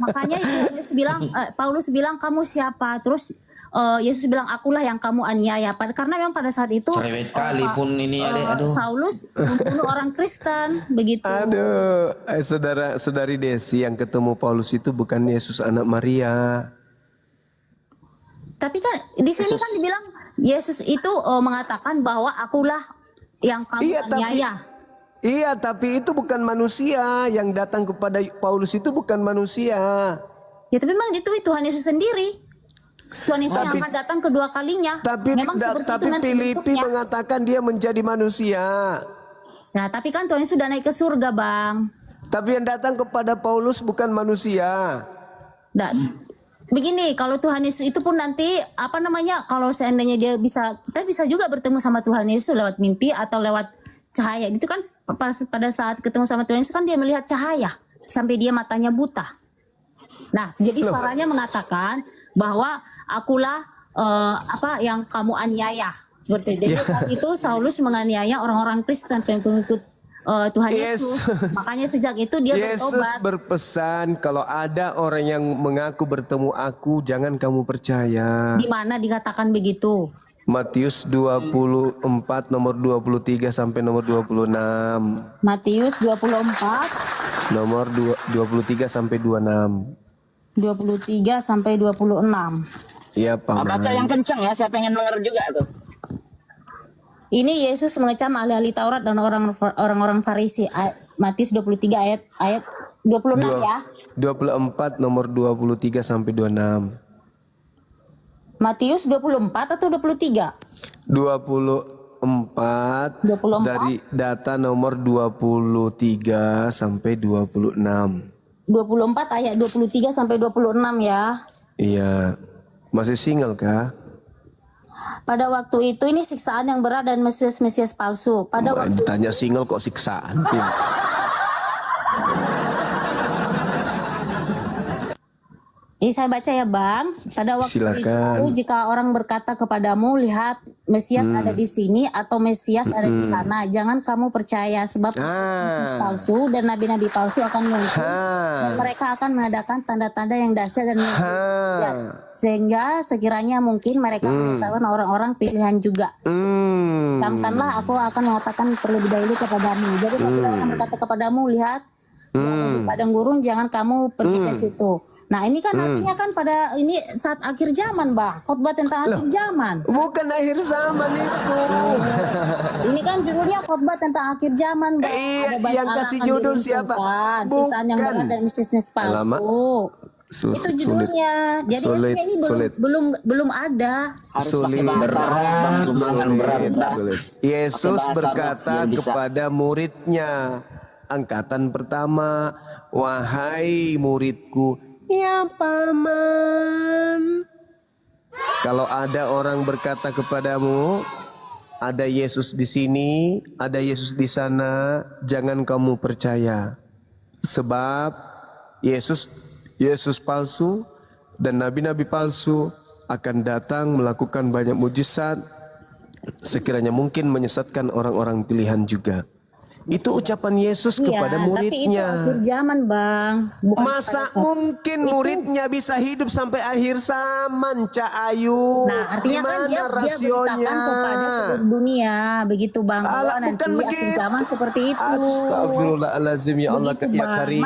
Makanya Paulus bilang kamu siapa? Terus Yesus bilang akulah yang kamu aniaya. Karena memang pada saat itu Cerewet kali pun ini ya, Dek. Aduh. Saulus membunuh orang Kristen begitu. Aduh, saudari Desi, yang ketemu Paulus itu bukan Yesus anak Maria. Tapi kan di sini kan dibilang Yesus itu mengatakan bahwa akulah yang kamu aniaya. Tapi itu bukan manusia. Yang datang kepada Paulus itu bukan manusia. Ya tapi memang itu Tuhan Yesus sendiri. Tuhan Yesus yang akan datang kedua kalinya. Tapi memang seperti itu nanti Filipi bentuknya. mengatakan dia menjadi manusia. Nah tapi kan Tuhan Yesus sudah naik ke surga, Bang. Tapi yang datang kepada Paulus bukan manusia. Nah, begini, kalau Tuhan Yesus itu pun nanti apa namanya, kalau seandainya kita bisa juga bertemu sama Tuhan Yesus lewat mimpi atau lewat cahaya. Itu kan pada saat ketemu sama Tuhan Yesus kan dia melihat cahaya sampai dia matanya buta. Nah, jadi suaranya mengatakan bahwa akulah yang kamu aniaya. Seperti itu. Jadi saat itu Saulus menganiaya orang-orang Kristen pengikut Tuhan Yesus. Makanya sejak itu dia Yesus bertobat. berpesan, kalau ada orang yang mengaku bertemu aku, jangan kamu percaya. Di mana dikatakan begitu? Matius 24 nomor 23 sampai nomor 26. Matius 24 Nomor 23 sampai 26. 23 sampai 26. Iya, Pak. Baca yang kencang ya, saya pengen denger juga tuh. Ini Yesus mengecam ahli-ahli Taurat dan orang-orang Farisi. Matius 23 ayat 26 ya. 24 nomor 23 sampai 26. Matius 24 atau 23? 24 dari data nomor 23 sampai 26. 24 ayat 23 sampai 26 ya. Iya. Masih single kah? Pada waktu itu ini siksaan yang berat dan Mesias palsu. Pada waktu Tanya single kok siksaan. Tim. Ini saya baca ya Bang. Pada waktu Silakan. itu jika orang berkata kepadamu, lihat Mesias ada di sini atau Mesias ada di sana, jangan kamu percaya sebab Mesias palsu dan nabi-nabi palsu akan muncul dan mereka akan mengadakan tanda-tanda yang dahsyat dan mengejutkan. Sehingga sekiranya mungkin mereka menyesatkan orang-orang pilihan juga. Camkanlah aku akan mengatakan terlebih dahulu kepadamu. Jadi apabila orang berkata kepadamu, lihat di padang gurun, jangan kamu pergi ke situ. Nah ini kan artinya kan pada ini saat akhir zaman Bang, khotbah tentang akhir zaman. Bukan akhir zaman itu. Ini kan judulnya khotbah tentang akhir zaman Bang. Iya, Ada banyak yang anak kasih akan judul diruntuhkan, siapa? sisaan yang Bukan. berat dan Mesias palsu. Alamak. Itu judulnya. Jadi Sulit, ini sulit. belum ada. Harus Sulit. pakai bahasa Arab, jumlahan berat. Sulit. Yesus bahasa berkata Arab biar bisa. kepada muridnya, angkatan pertama, wahai muridku, ya paman. Kalau ada orang berkata kepadamu, ada Yesus di sini, ada Yesus di sana, jangan kamu percaya. Sebab Yesus palsu dan nabi-nabi palsu akan datang melakukan banyak mujizat, sekiranya mungkin menyesatkan orang-orang pilihan juga. Itu ucapan Yesus kepada Tapi itu muridnya. akhir zaman Bang. Bukan Masa pada saat- mungkin muridnya bisa hidup sampai akhir zaman, Cak Ayu? Nah, artinya kan dia beritakan kepada seluruh dunia, begitu Bang. Bahwa Alah, nanti bukan akhir begitu. zaman seperti itu. Astagfirullahaladzim, ya Allah, Begitu, ya Bang. Karim.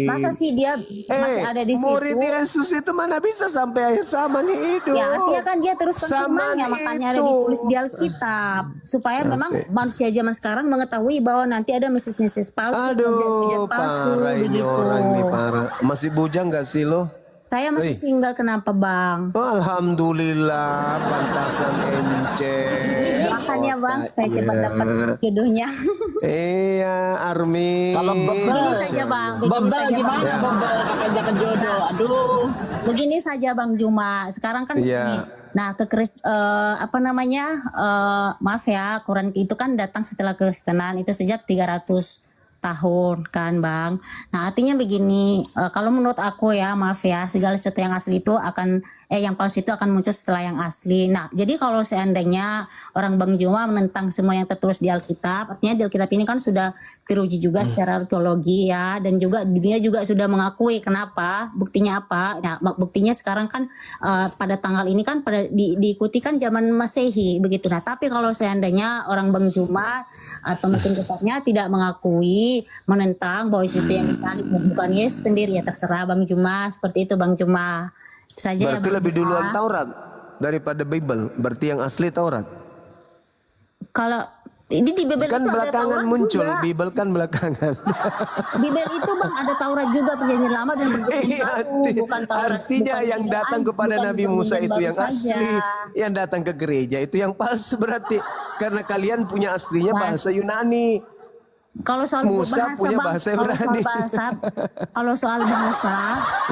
Masa sih dia masih ada di situ? Murid Yesus itu mana bisa sampai akhir zaman hidup? Ya artinya kan dia terus Zaman firman-Nya, makanya ada itu. ditulis di Alkitab supaya memang manusia zaman sekarang mengetahui bahwa nanti ada Mesias palsu, Aduh, palsu, parah ini begitu. orang nih, parah. Masih bujang gak sih lo? Saya masih single, kenapa Bang? Alhamdulillah, pantasan encer. Makanya Bang supaya Iya. cepat dapat jodohnya. Iya, Army. Kalau Begini saja Bang, begini Bebel saja Bang. gimana bebel pakai jaket jodoh, aduh. Begini saja Bang Juma. Sekarang kan Iya. begini. Nah, maaf ya, Quran itu kan datang setelah kekristenan itu sejak 300 tahun kan Bang. Nah, artinya begini, kalau menurut aku ya, maaf ya, segala sesuatu yang asli itu akan yang palsu itu akan muncul setelah yang asli. Nah, jadi kalau seandainya orang Bang Juma menentang semua yang tertulis di Alkitab, artinya di Alkitab ini kan sudah teruji juga secara arkeologi ya, dan juga dunia juga sudah mengakui. Kenapa? Buktinya apa? Nah, buktinya sekarang kan pada tanggal ini kan diikuti kan zaman Masehi begitu. Nah, tapi kalau seandainya orang Bang Juma atau mungkin kitabnya tidak mengakui, menentang bahwa itu yang disalib bukan Yesus sendiri, ya terserah Bang Juma, seperti itu Bang Juma. Itu saja ya Berarti Bang lebih Juma. duluan Taurat daripada Bible. Berarti yang asli Taurat. Kalau ini di Bible Kan itu ada belakangan Taurat muncul, juga. Bible kan belakangan. Bible itu Bang ada Taurat juga, perjanjian lama dan perjanjian Iya, baru, bukan Taurat. artinya bukan yang perjanjian datang kepada bukan Nabi Musa perjanjian itu baru yang saja. asli, yang datang ke gereja itu yang palsu berarti karena kalian punya aslinya bahasa Yunani. Kalau soal Musa bahasa, punya Bang, bahasa kalau soal Ibrani. bahasa, kalau soal bahasa,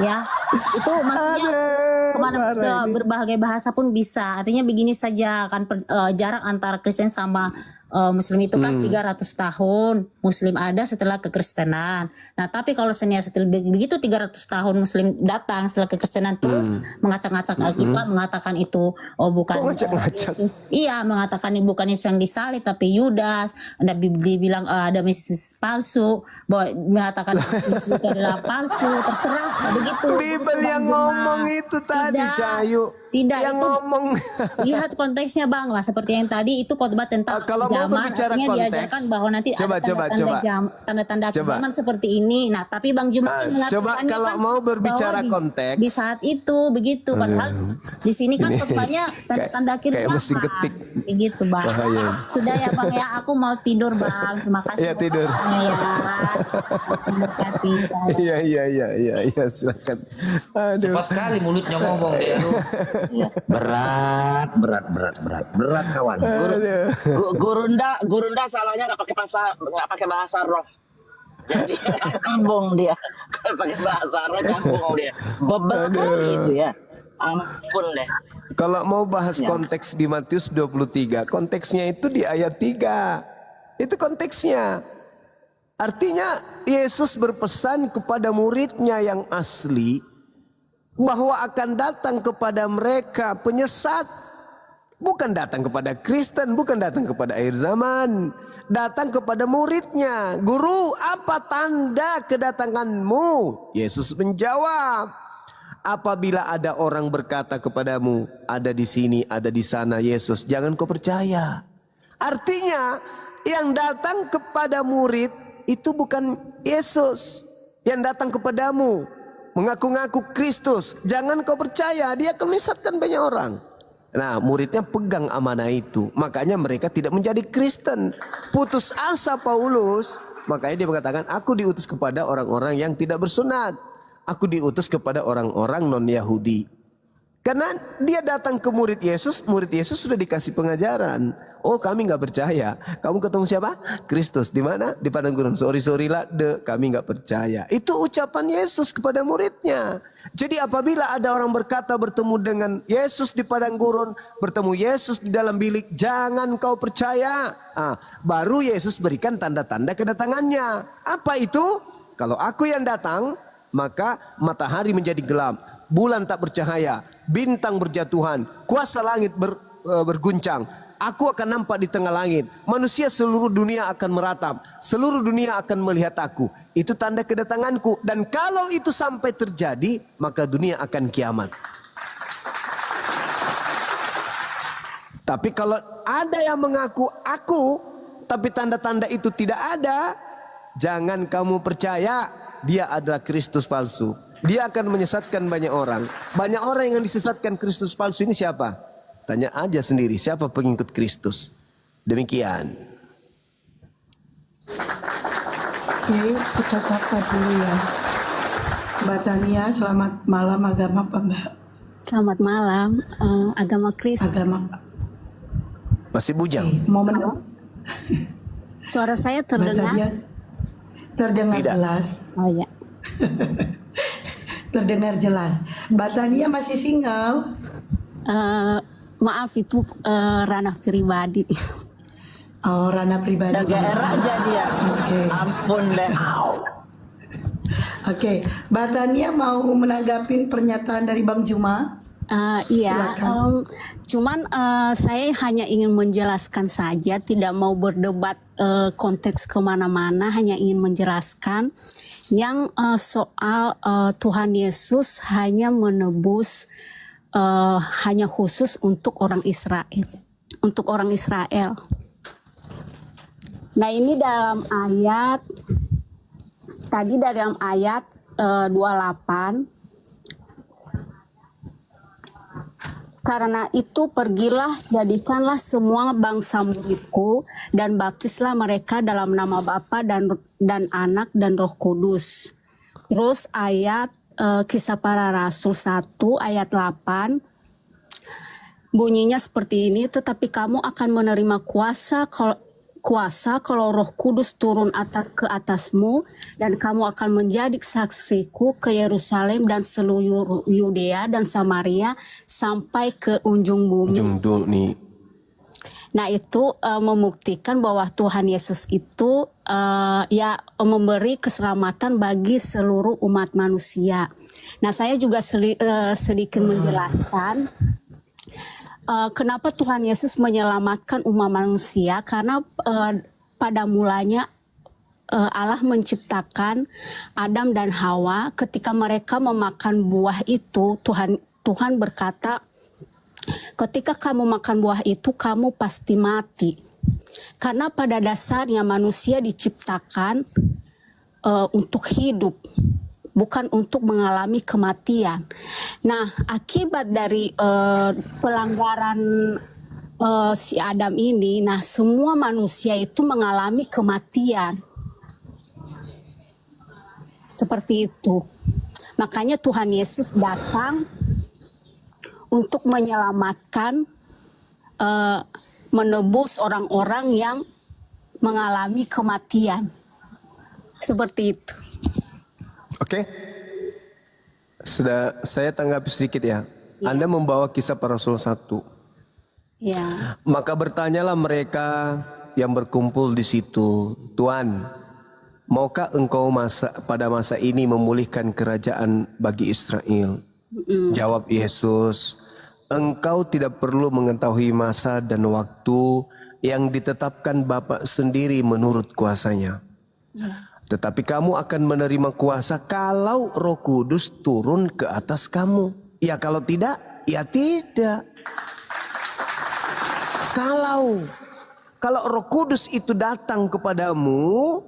ya itu maksudnya kemana berbagai bahasa pun bisa. Artinya begini saja kan jarak antara Kristen sama Muslim itu kan 300 tahun. Muslim ada setelah kekristenan. Nah, tapi kalau setelah begitu 300 tahun Muslim datang setelah kekristenan terus mengacak-ngacak Alkitab mengatakan itu bukan Kok ngacak-ngacak? Yesus. Iya, mengatakan bukan Yesus yang disalib tapi Yudas. Ada dibilang ada Mesias palsu, bahwa mengatakan Yesus itu adalah palsu, terserah begitu. Bible yang ngomong itu tadi, Cahayu. Tidak, yang itu ngomong. lihat konteksnya Bang lah, seperti yang tadi itu khotbah tentang Kalau mau zaman, berbicara artinya konteks, diajarkan bahwa nanti coba, ada tanda-tanda Coba. zaman seperti ini. Nah, tapi Bang Juma mengatakannya coba kalau kan mau berbicara bahwa konteks. di saat itu begitu, padahal di sini kan khotbahnya tanda-tanda akhir kayak mesin zaman. ketik. Begitu Bang. Bahaya. Sudah ya Bang ya, aku mau tidur Bang. Terima kasih. Iya, tidur. Ya. Terima kasih. Iya, silakan. Aduh. Cepat kali mulutnya ngomong dia. Aduh. Berat kawan. Gurunda salahnya nggak pakai bahasa roh. Jadi nyambung dia. Pakai bahasa roh nyambung dia. Beban itu ya. Ampun deh. Kalau mau bahas konteks di Matius 23, konteksnya itu di ayat 3. Itu konteksnya. Artinya Yesus berpesan kepada muridnya yang asli bahwa akan datang kepada mereka penyesat. Bukan datang kepada Kristen, bukan datang kepada akhir zaman. Datang kepada muridnya. Guru, apa tanda kedatanganmu? Yesus menjawab, apabila ada orang berkata kepadamu, ada di sini, ada di sana Yesus, jangan kau percaya. Artinya yang datang kepada murid itu bukan Yesus. Yang datang kepadamu mengaku-ngaku Kristus, jangan kau percaya, dia akan menyesatkan banyak orang. Nah, muridnya pegang amanah itu, makanya mereka tidak menjadi Kristen. Putus asa Paulus, makanya dia mengatakan, aku diutus kepada orang-orang yang tidak bersunat. Aku diutus kepada orang-orang non-Yahudi. Karena dia datang ke murid Yesus sudah dikasih pengajaran. Oh, kami nggak percaya. Kamu ketemu siapa? Kristus. Di mana? Di padang gurun. Sorry lah, kami nggak percaya. Itu ucapan Yesus kepada muridnya. Jadi apabila ada orang berkata bertemu dengan Yesus di padang gurun, bertemu Yesus di dalam bilik, jangan kau percaya. Baru Yesus berikan tanda-tanda kedatangannya. Apa itu? Kalau aku yang datang, maka matahari menjadi gelap, bulan tak bercahaya, bintang berjatuhan, kuasa langit berguncang. Aku akan nampak di tengah langit. Manusia seluruh dunia akan meratap. Seluruh dunia akan melihat aku. Itu tanda kedatanganku. Dan kalau itu sampai terjadi, maka dunia akan kiamat. Tapi kalau ada yang mengaku aku, tapi tanda-tanda itu tidak ada, jangan kamu percaya, dia adalah Kristus palsu. Dia akan menyesatkan banyak orang. Banyak orang yang disesatkan Kristus palsu ini siapa? Tanya aja sendiri, siapa pengikut Kristus? Demikian. Oke, kita sapa dulu ya. Mbak Tania, selamat malam. Agama apa Mbak? Selamat malam, agama Kristen. Agama Masih bujang? momen Suara saya Mbak terdengar? Tania terdengar Tidak. jelas. Oh ya, Terdengar jelas. Mbak Tania masih single? maaf itu ranah pribadi. Oh, ranah pribadi. Udah GR aja dia. Oke. Ampun deh. Oke, Mbak Tania mau menanggapi pernyataan dari Bang Juma? Iya, Silakan. cuman saya hanya ingin menjelaskan saja, tidak mau berdebat konteks kemana-mana, hanya ingin menjelaskan yang soal Tuhan Yesus hanya menebus hanya khusus untuk orang Israel, untuk orang Israel. Nah ini dalam ayat tadi dalam ayat 28. Karena itu pergilah, jadikanlah semua bangsa muridku dan baptislah mereka dalam nama Bapa dan Anak dan Roh Kudus. Terus ayat Kisah Para Rasul 1 ayat 8 bunyinya seperti ini, tetapi kamu akan menerima kuasa kalau Roh Kudus turun ke atasmu, dan kamu akan menjadi saksiku ke Yerusalem dan seluruh Yudea dan Samaria sampai ke ujung bumi. Ujung dunia. Nah itu membuktikan bahwa Tuhan Yesus itu ya memberi keselamatan bagi seluruh umat manusia. Nah saya juga sedikit menjelaskan kenapa Tuhan Yesus menyelamatkan umat manusia, karena pada mulanya Allah menciptakan Adam dan Hawa. Ketika mereka memakan buah itu, Tuhan berkata, ketika kamu makan buah itu kamu pasti mati. Karena pada dasarnya manusia diciptakan untuk hidup, bukan untuk mengalami kematian. Nah, akibat dari pelanggaran si Adam ini, nah semua manusia itu mengalami kematian. Seperti itu. Makanya Tuhan Yesus datang untuk menyelamatkan, menebus orang-orang yang mengalami kematian. Seperti itu. Oke. Sudah saya tanggapi sedikit ya. Anda membawa Kisah Para Rasul 1. Ya. Maka bertanyalah mereka yang berkumpul di situ, Tuhan, maukah engkau pada masa ini memulihkan kerajaan bagi Israel? Jawab Yesus, engkau tidak perlu mengetahui masa dan waktu yang ditetapkan Bapa sendiri menurut kuasanya. Tetapi kamu akan menerima kuasa kalau Roh Kudus turun ke atas kamu. Ya kalau tidak, ya tidak. Kalau Roh Kudus itu datang kepadamu,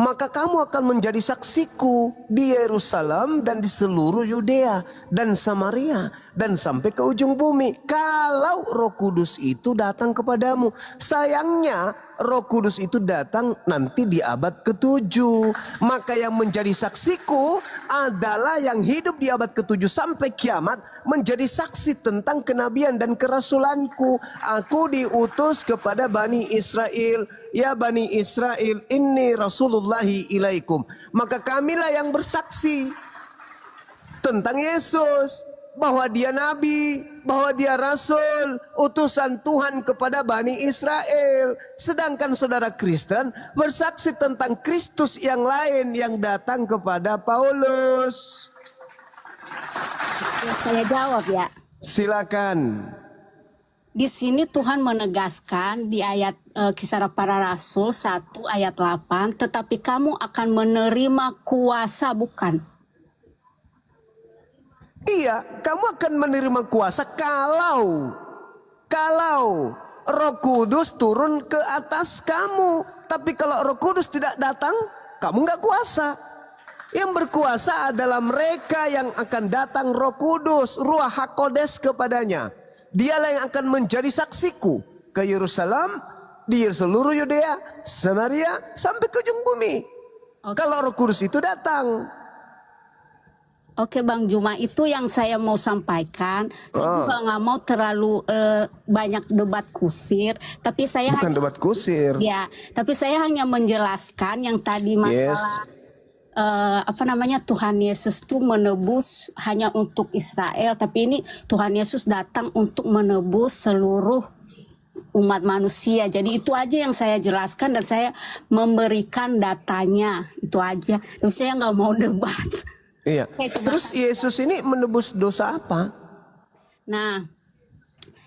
maka kamu akan menjadi saksiku di Yerusalem dan di seluruh Yudea dan Samaria dan sampai ke ujung bumi. Kalau Roh Kudus itu datang kepadamu. Sayangnya Roh Kudus itu datang nanti di abad ke-7. Maka yang menjadi saksiku adalah yang hidup di abad ke-7 sampai kiamat, menjadi saksi tentang kenabian dan kerasulanku. Aku diutus kepada Bani Israel. Ya Bani Israel, inni Rasulullahi ilaikum. Maka kamilah yang bersaksi tentang Yesus, bahwa dia nabi, bahwa dia rasul, utusan Tuhan kepada Bani Israel. Sedangkan saudara Kristen bersaksi tentang Kristus yang lain yang datang kepada Paulus. Ya, saya jawab ya. Silakan. Di sini Tuhan menegaskan di ayat Kisah Para Rasul 1 ayat 8, tetapi kamu akan menerima kuasa, bukan? Iya, kamu akan menerima kuasa kalau Roh Kudus turun ke atas kamu. Tapi kalau Roh Kudus tidak datang, kamu nggak kuasa. Yang berkuasa adalah mereka yang akan datang Roh Kudus, Ruach HaKodes kepadanya. Dialah yang akan menjadi saksiku ke Yerusalem, di seluruh Yudea, Samaria, sampai ke ujung bumi. Kalau Roh Kudus itu datang. Oke Bang Juma, itu yang saya mau sampaikan. Saya juga nggak mau terlalu banyak debat kusir, tapi saya Bukan debat kusir. ya, tapi saya hanya menjelaskan yang tadi masalah Tuhan Yesus itu menebus hanya untuk Israel, tapi ini Tuhan Yesus datang untuk menebus seluruh umat manusia. Jadi itu aja yang saya jelaskan dan saya memberikan datanya, itu aja. Tapi saya nggak mau debat. Iya. Terus Yesus ini menebus dosa apa? Nah,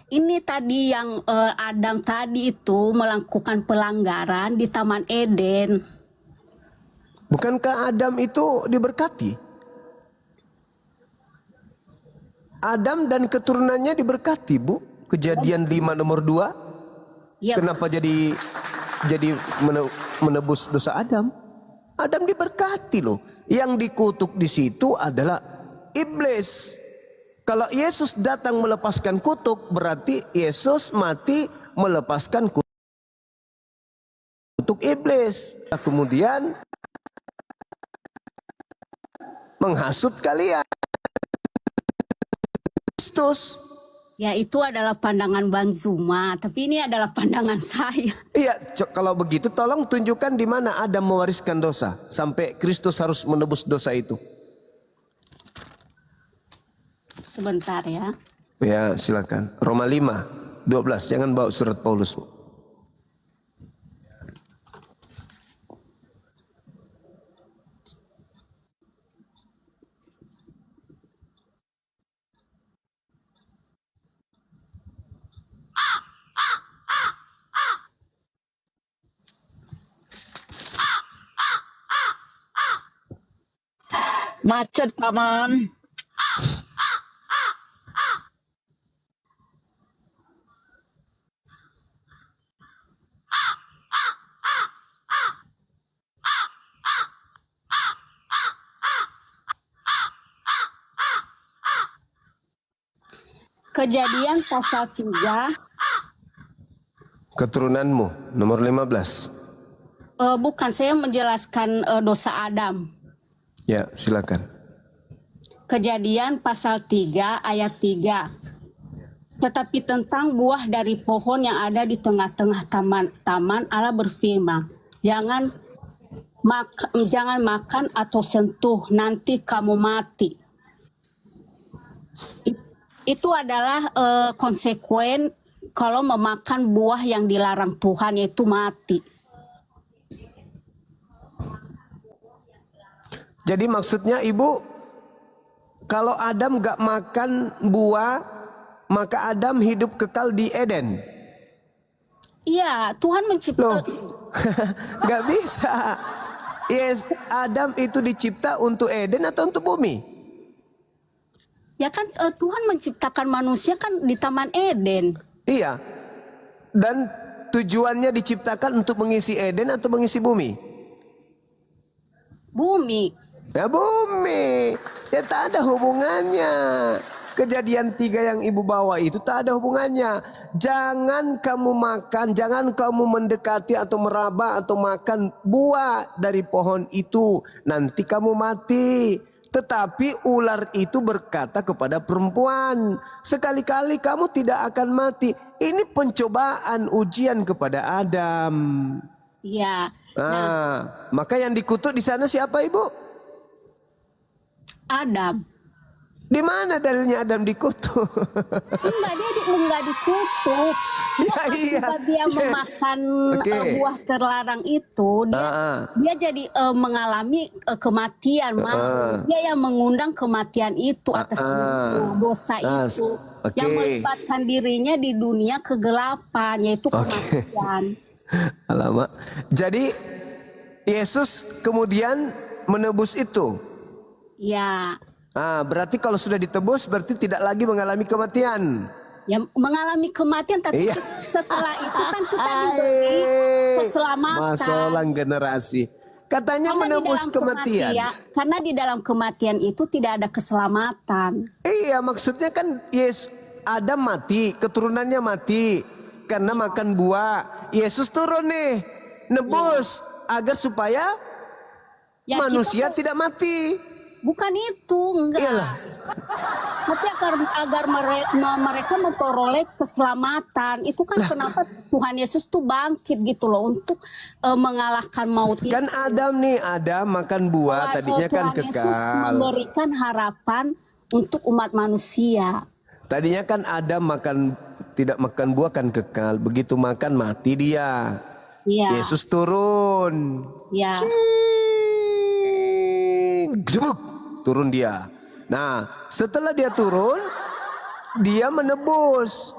ini tadi yang Adam tadi itu melakukan pelanggaran di Taman Eden. Bukankah Adam itu diberkati? Adam dan keturunannya diberkati, Bu. Kejadian 5 nomor 2. Ya, Kenapa jadi menebus dosa Adam? Adam diberkati loh. Yang dikutuk di situ adalah iblis. Kalau Yesus datang melepaskan kutuk, berarti Yesus mati melepaskan kutuk iblis. Kemudian menghasut kalian. Kristus. ya itu adalah pandangan Bang Zuma, tapi ini adalah pandangan saya. Iya, kalau begitu tolong tunjukkan di mana Adam mewariskan dosa sampai Kristus harus menebus dosa itu. Sebentar ya. Ya, silakan. Roma 5:12. Jangan bawa surat Paulus. Macet, Paman. Kejadian pasal 3, Keturunanmu nomor 15. bukan saya menjelaskan dosa Adam. Ya, silakan. Kejadian pasal 3 ayat 3. Tetapi tentang buah dari pohon yang ada di tengah-tengah taman Allah berfirman, jangan makan atau sentuh, nanti kamu mati. Itu adalah konsekuen kalau memakan buah yang dilarang Tuhan, yaitu mati. Jadi maksudnya Ibu, kalau Adam gak makan buah, maka Adam hidup kekal di Eden. Iya, Tuhan Loh, menciptakan. gak bisa. Yes, Adam itu dicipta untuk Eden atau untuk bumi? Ya kan Tuhan menciptakan manusia kan di Taman Eden. Iya. Dan tujuannya diciptakan untuk mengisi Eden atau mengisi bumi? Bumi. Ya bumi. Ya tak ada hubungannya. Kejadian 3 yang Ibu bawa itu tak ada hubungannya. Jangan kamu makan, jangan kamu mendekati atau meraba atau makan buah dari pohon itu. Nanti kamu mati. Tetapi ular itu berkata kepada perempuan, sekali-kali kamu tidak akan mati. Ini pencobaan ujian kepada Adam. Iya. Maka yang dikutuk di sana siapa, Ibu? Adam. Di mana dalilnya Adam dikutuk? Enggak dikutuk. Akibat dia memakan buah terlarang itu, dia jadi mengalami kematian. Dia yang mengundang kematian itu atas dosa itu, yang melibatkan dirinya di dunia kegelapan, yaitu kematian. Alamak. Jadi Yesus kemudian menebus itu. Ya. Berarti kalau sudah ditebus berarti tidak lagi mengalami kematian. Ya, mengalami kematian, tapi setelah itu kan kita diberi keselamatan. Masalah generasi. Katanya karena menebus kematian. Karena di dalam kematian itu tidak ada keselamatan. Iya, maksudnya kan Adam mati, keturunannya mati karena makan buah. Yesus turun nih, nebus agar supaya manusia tidak mati. Bukan itu, enggak. Iyalah. Tapi agar mereka memperoleh keselamatan. Itu kan kenapa Tuhan Yesus tuh bangkit gitu loh, untuk mengalahkan maut itu. Kan Adam makan buah, tadinya kan Tuhan Yesus kekal. memberikan harapan untuk umat manusia. Tadinya kan Adam tidak makan buah kan kekal. Begitu makan mati dia. Ya. Yesus turun. Ya. Gedebuk, turun dia. Nah, setelah dia turun, dia menebus.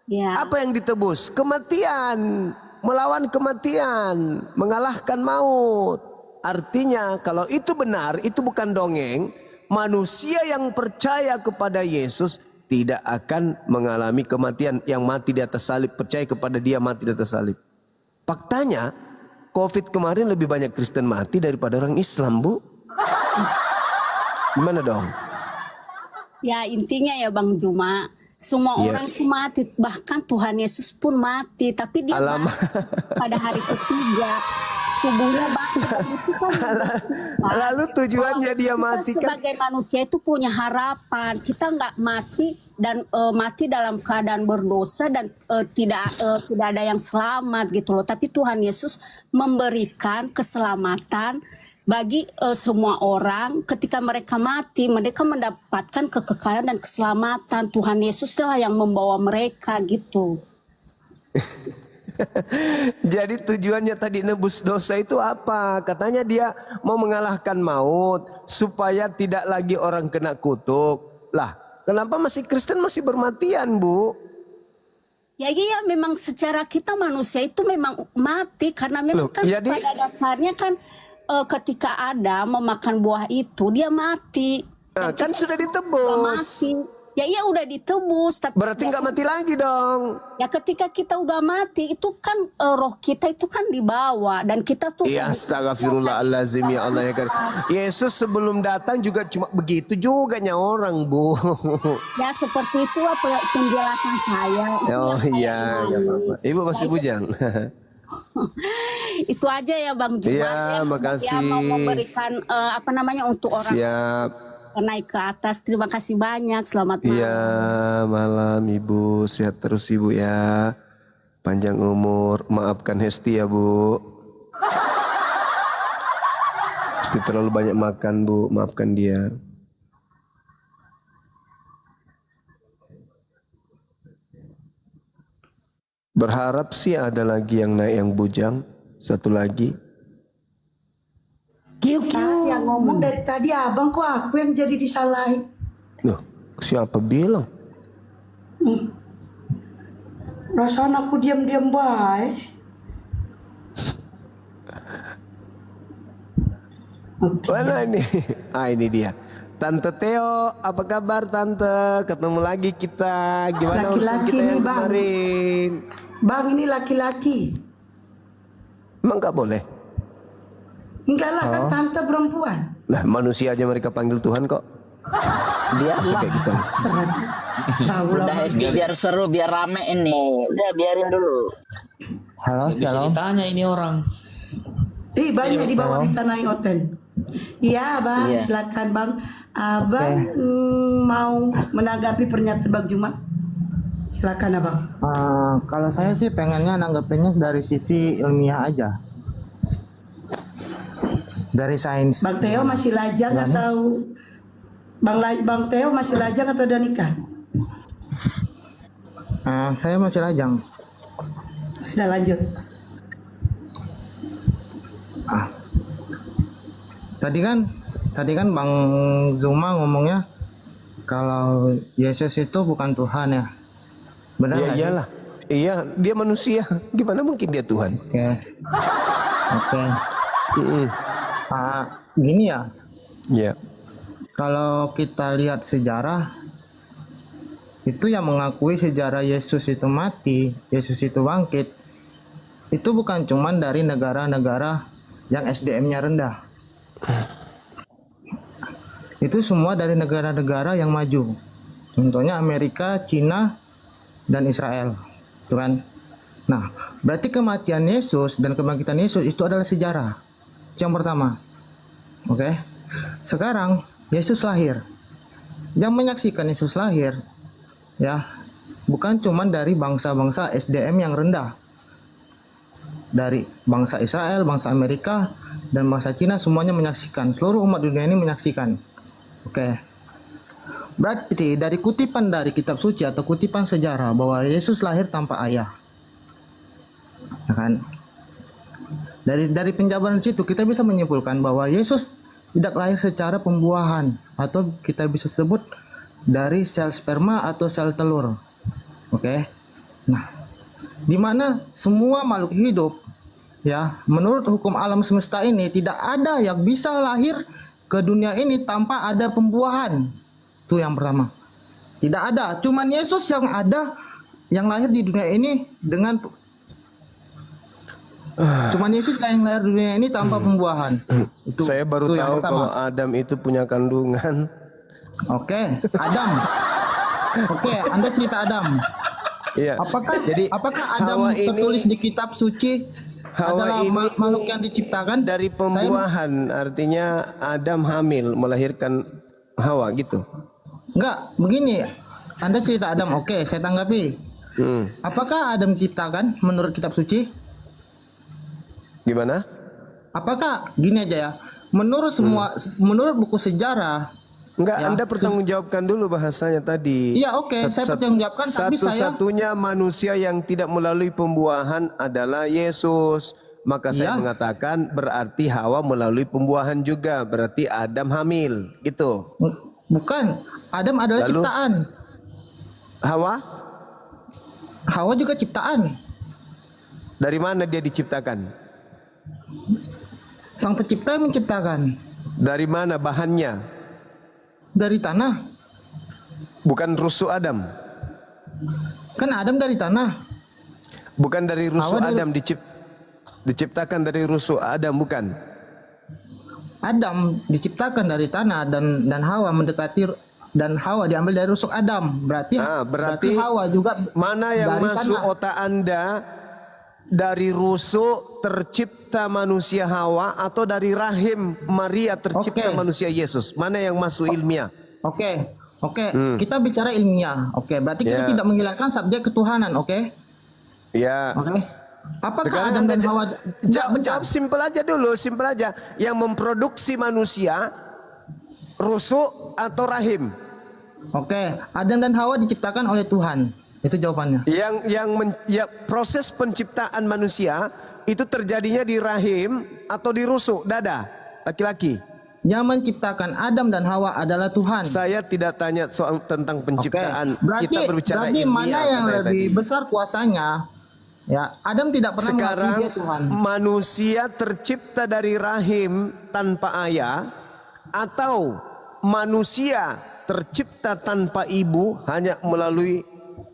Ya. Apa yang ditebus? Kematian, melawan kematian, mengalahkan maut. Artinya kalau itu benar, itu bukan dongeng, manusia yang percaya kepada Yesus tidak akan mengalami kematian. Yang mati di atas salib, percaya kepada dia mati di atas salib. Faktanya COVID kemarin lebih banyak Kristen mati daripada orang Islam, Bu. Gimana dong? Ya intinya ya Bang Juma, semua Iya. orang itu mati, bahkan Tuhan Yesus pun mati, tapi dia Alamak. mati pada hari ketiga. Tubuhnya bangkit dan itu kan Lalu tujuannya dia kita mati kan? sebagai manusia itu punya harapan. Kita nggak mati dan mati dalam keadaan berdosa dan tidak ada yang selamat gitu loh. Tapi Tuhan Yesus memberikan keselamatan bagi semua orang. Ketika mereka mati, mereka mendapatkan kekekalan dan keselamatan. Tuhan Yesuslah yang membawa mereka gitu. Jadi tujuannya tadi nebus dosa itu apa? Katanya dia mau mengalahkan maut supaya tidak lagi orang kena kutuk. Lah, kenapa masih Kristen masih bermatian, Bu? Ya iya memang secara kita manusia itu memang mati karena memang Loh, kan jadi- pada dasarnya kan ketika Adam memakan buah itu dia mati. Nah, Dan kan kita sudah juga ditebus. mati. Ya iya udah ditebus tapi Berarti nggak mati lagi dong. ya ketika kita udah mati itu kan roh kita itu kan dibawa dan kita tuh Ya astagfirullahalazim ya Allah ya kan. Yesus sebelum datang juga cuma begitu juga orang, Bu. ya seperti itu apa penjelasan saya. Itu Oh yang saya iya, ya pahami. Bapak. Ibu masih bujang. Itu aja ya Bang Jumat Iya, makasih. Ya mau memberikan apa namanya untuk orang Siap. naik ke atas. Terima kasih banyak. Selamat malam. Iya, malam Ibu. Sehat terus Ibu ya. Panjang umur. Maafkan Hesti ya, Bu. Hesti terlalu banyak makan, Bu. Maafkan dia. Berharap sih ada lagi yang naik yang bujang. Satu lagi. Yang ngomong dari tadi abang, kok aku yang jadi disalahin. Loh, siapa bilang? Perasaan aku diam-diam baik. Mana ini? Ah, ini dia. Tante Theo, apa kabar Tante? Ketemu lagi kita. Gimana urusan Laki-laki kita nih, yang Bang. kemarin? Bang, ini laki-laki. Emang nggak boleh? Enggak lah, kan tante perempuan. Nah, manusia aja mereka panggil Tuhan kok. Biasa kayak gitu. Seret. Tahu Udah lah. SD biar seru, biar rame ini. Udah biarin dulu. Halo, Bisa shalom. ditanya ini orang. Ih, banyak di bawah kita naik hotel. Iya, Bang. Iya. Silakan, Bang. Abang mau menanggapi pernyataan Bang Juma? Silakan, Abang. Kalau saya sih pengennya nanggepinnya dari sisi ilmiah aja. Dari sains. Bang Theo masih lajang atau Bang Theo masih lajang atau udah nikah? Saya masih lajang. Udah lanjut. Tadi kan Bang Zuma ngomongnya kalau Yesus itu bukan Tuhan ya. Benar Ya nggak sih? iyalah. Iya, dia manusia. Gimana mungkin dia Tuhan? Oke. Oke. Mm-mm. Gini ya, Iya. kalau kita lihat sejarah, itu yang mengakui sejarah Yesus itu mati, Yesus itu bangkit, itu bukan cuman dari negara-negara yang SDM-nya rendah. Itu semua dari negara-negara yang maju. Contohnya Amerika, Cina, dan Israel. Tuh kan? Nah, berarti kematian Yesus dan kebangkitan Yesus itu adalah sejarah. Itu yang pertama. Oke. Sekarang Yesus lahir. Yang menyaksikan Yesus lahir ya, bukan cuma dari bangsa-bangsa SDM yang rendah. Dari bangsa Israel, bangsa Amerika, dan bangsa Cina semuanya menyaksikan. Seluruh umat dunia ini menyaksikan. Oke. Berarti dari kutipan dari kitab suci atau kutipan sejarah bahwa Yesus lahir tanpa ayah. Ya kan? Dari penjabaran situ kita bisa menyimpulkan bahwa Yesus tidak lahir secara pembuahan atau kita bisa sebut dari sel sperma atau sel telur. Oke. Nah, di mana semua makhluk hidup ya, menurut hukum alam semesta ini tidak ada yang bisa lahir ke dunia ini tanpa ada pembuahan. Itu yang pertama. Tidak ada, cuman Yesus yang ada yang lahir di dunia ini dengan cuman Yesus yang lahir di dunia ini tanpa pembuahan. Saya baru itu yang tahu pertama. kalau Adam itu punya kandungan. Oke, Adam. Oke, Anda cerita Adam. Iya. Apakah Adam Hawa ini- tertulis di kitab suci Hawa adalah ini makhluk yang diciptakan dari pembuahan, artinya Adam hamil melahirkan Hawa gitu. Enggak, begini. Anda cerita Adam, oke, saya tanggapi. Apakah Adam diciptakan menurut kitab suci? Gimana? Apakah gini aja ya? Menurut menurut buku sejarah. Enggak, Ya, Anda pertanggungjawabkan dulu bahasanya tadi. Iya, oke, saya pertanggungjawabkan, tapi saya Satu-satunya manusia yang tidak melalui pembuahan adalah Yesus. Maka saya Iya. mengatakan berarti Hawa melalui pembuahan juga, berarti Adam hamil, gitu. bukan. Adam adalah Lalu? ciptaan. Hawa Hawa juga ciptaan. dari mana dia diciptakan? Sang pencipta yang menciptakan Dari mana bahannya? dari tanah. Bukan rusuk Adam. Kan Adam dari tanah. Bukan dari rusuk Hawa Adam diciptakan dari rusuk Adam, bukan? Adam diciptakan dari tanah dan Hawa mendekati dan Hawa diambil dari rusuk Adam. Berarti Hawa juga mana yang dari masuk tanah. otak Anda, dari rusuk tercipta manusia Hawa atau dari rahim Maria tercipta manusia Yesus? Mana yang masuk ilmiah? Oke. Kita bicara ilmiah. Oke, berarti kita tidak menghilangkan subjek ketuhanan. Oke. Ya. Oke. Apakah Sekarang Adam dan Anda Hawa jawab simpel aja dulu, simpel aja. Yang memproduksi manusia rusuk atau rahim? Oke, Adam dan Hawa diciptakan oleh Tuhan. Itu jawabannya. Proses penciptaan manusia itu terjadinya di rahim atau di rusuk dada laki-laki. Yang menciptakan Adam dan Hawa adalah Tuhan. Saya tidak tanya soal tentang penciptaan. Kita berbicara berarti ilmiah. mana yang katanya lebih tadi. besar kuasanya? Ya, Adam tidak pernah mengakui Sekarang dia Tuhan. manusia tercipta dari rahim tanpa ayah atau manusia tercipta tanpa ibu hanya melalui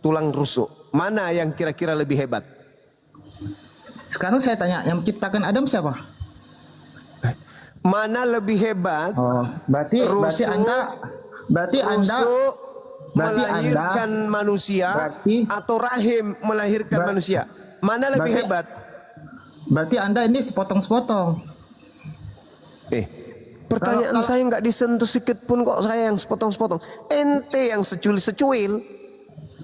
tulang rusuk. Mana yang kira-kira lebih hebat? Sekarang saya tanya, yang menciptakan Adam siapa? Mana lebih hebat? Berarti Anda rusuk melahirkan manusia atau rahim melahirkan manusia? Mana lebih hebat? Berarti Anda ini sepotong-sepotong. Pertanyaan saya nggak disentuh sedikit pun kok, saya yang sepotong-sepotong. Ente yang secuil-secuil.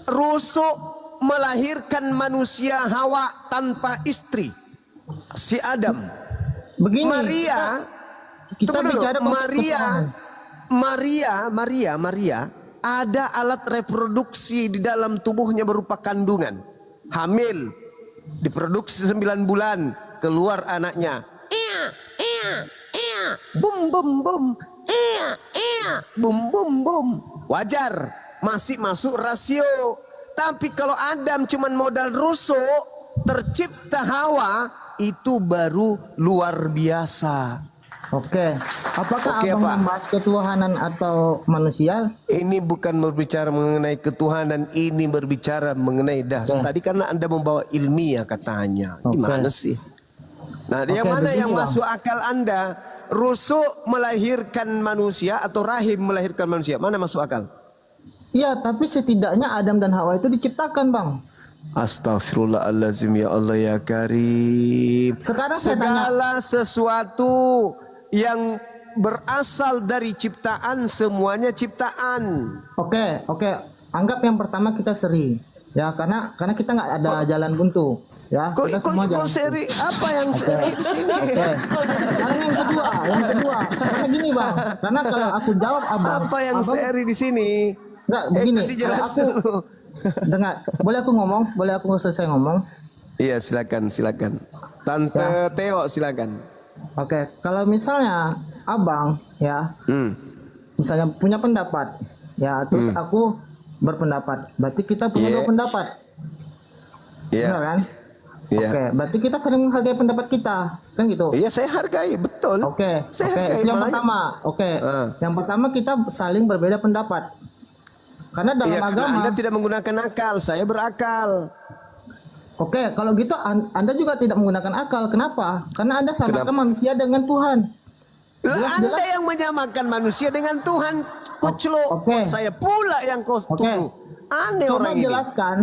Rusuk melahirkan manusia Hawa tanpa istri. Si Adam. Begini. Maria. Kita Tunggu dulu. bicara Maria ada alat reproduksi di dalam tubuhnya berupa kandungan. Hamil. Diproduksi 9 bulan. Keluar anaknya. Bum bum bum. Bum bum bum. Wajar. Masih masuk rasio. Tapi kalau Adam cuman modal rusuk, tercipta Hawa, itu baru luar biasa. Oke. Apakah Abang membahas ketuhanan atau manusia? Ini bukan berbicara mengenai ketuhanan, ini berbicara mengenai das. Tadi karena Anda membawa ilmiah katanya. Gimana sih? Nah, yang mana yang masuk akal Anda? Rusuk melahirkan manusia atau rahim melahirkan manusia? Mana masuk akal? Iya, tapi setidaknya Adam dan Hawa itu diciptakan, Bang. Astaghfirullahaladzim, ya Allah ya Karim. Sekarang saya tanya, segala sesuatu yang berasal dari ciptaan, semuanya ciptaan. Oke. Anggap yang pertama kita seri, ya karena kita nggak ada jalan buntu, ya. Kita semua jalan seri? Apa yang seri di sini? Oke. Sekarang yang kedua, karena gini Bang, karena kalau aku jawab Abang, apa yang seri di sini? Enggak begini. Kasih jelas Kalau aku dulu. dengar, boleh aku selesai ngomong? Iya, silakan. Tante Theo, silakan. Oke, kalau misalnya Abang ya, misalnya punya pendapat, Ya, terus aku berpendapat. Berarti kita punya dua pendapat. Iya. Benar kan? Iya. Oke, berarti kita saling menghargai pendapat kita. Kan gitu. Iya, saya hargai, betul. Oke, Saya oke, hargai, itu yang makanya- pertama. Oke, yang pertama kita saling berbeda pendapat. Karena dalam Iya, karena agama, Anda tidak menggunakan akal, saya berakal. oke, kalau gitu Anda juga tidak menggunakan akal. Kenapa? Karena Anda samakan manusia dengan Tuhan. Lah, Anda yang menyamakan manusia dengan Tuhan, Kuclo. Oke. Saya pula yang kau Oke. tuduh. Aneh Coba orang ini. jelaskan.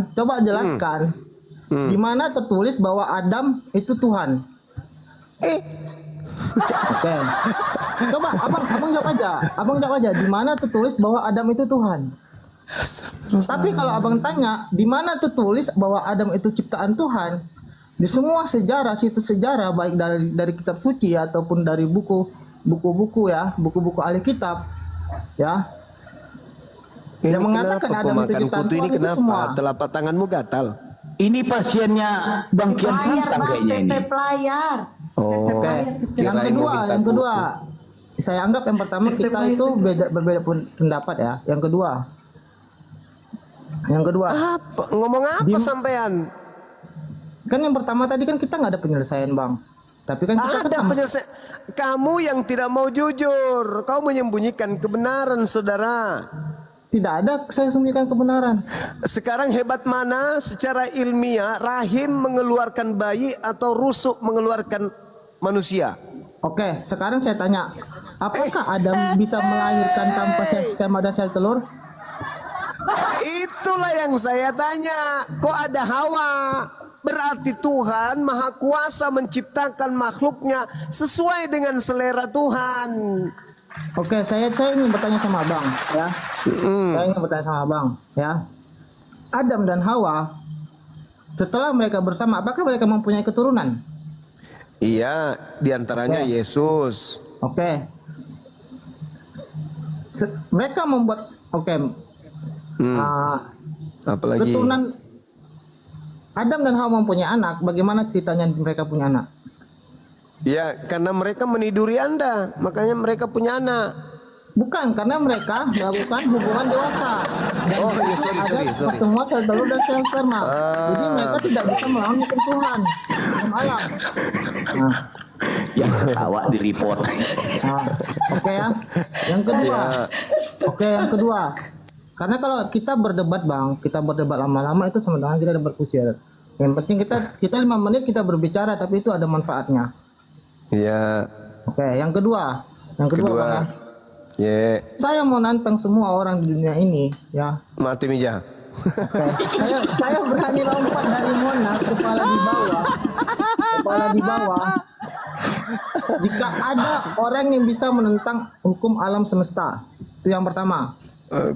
Di mana tertulis bahwa Adam itu Tuhan? Oke. Coba abang jawab aja. Abang jawab aja. Di mana tertulis bahwa Adam itu Tuhan? Tapi kalau abang tanya, di mana tertulis bahwa Adam itu ciptaan Tuhan? Di semua sejarah, situs sejarah, baik dari kitab suci ataupun dari buku-buku ya, buku-buku ahli kitab, ya. Ini Yang mengatakan kenapa Adam itu pemakan ciptaan kutu ini Tuhan itu kenapa? semua. Telapak tanganmu gatal. Ini pasiennya Bang Kian Santang kayaknya ini. pelayar. Oh, Oke. Yang kirain mau minta kedua, kutu. saya anggap yang pertama kita itu berbeda pendapat ya. Yang kedua, Apa? Ngomong apa sampean? kan yang pertama tadi kan kita nggak ada penyelesaian bang. Tapi kan kita Ada penyelesaian. Kamu yang tidak mau jujur, kau menyembunyikan kebenaran, saudara. tidak ada saya sembunyikan kebenaran. Sekarang hebat mana secara ilmiah rahim mengeluarkan bayi atau rusuk mengeluarkan manusia? Oke, sekarang saya tanya, apakah Adam bisa melahirkan tanpa sel sperma dan sel telur? Itulah yang saya tanya. Kok ada Hawa? Berarti Tuhan Maha Kuasa menciptakan makhluknya sesuai dengan selera Tuhan. Oke, saya ingin bertanya sama abang, ya. Saya ingin bertanya sama abang, ya. Adam dan Hawa, setelah mereka bersama, apakah mereka mempunyai keturunan? Iya, diantaranya Oke. Yesus. Oke. Mereka membuat, Apalagi? keturunan Adam dan Hawa mempunyai anak. Bagaimana ceritanya mereka punya anak? Ya, karena mereka meniduri Anda, makanya mereka punya anak. Bukan, karena mereka melakukan hubungan dewasa. Dan Oh, iya, ada sorry. pertemuan sel telur dan sel sperma. Jadi mereka tidak bisa melawan hukum Tuhan, hukum alam. Nah, Yang ketawa di report. oke ya. Yang kedua, yang kedua. Karena kalau kita berdebat bang, kita berdebat lama-lama itu sama dengan kita debat kusir. Yang penting kita 5 menit kita berbicara, tapi itu ada manfaatnya. Iya. Oke, yang kedua bang ya. Ya, Saya mau nantang semua orang di dunia ini, ya. mati Mija. Oke. Saya berani lompat dari Monas, kepala di bawah. Jika ada orang yang bisa menentang hukum alam semesta, itu yang pertama.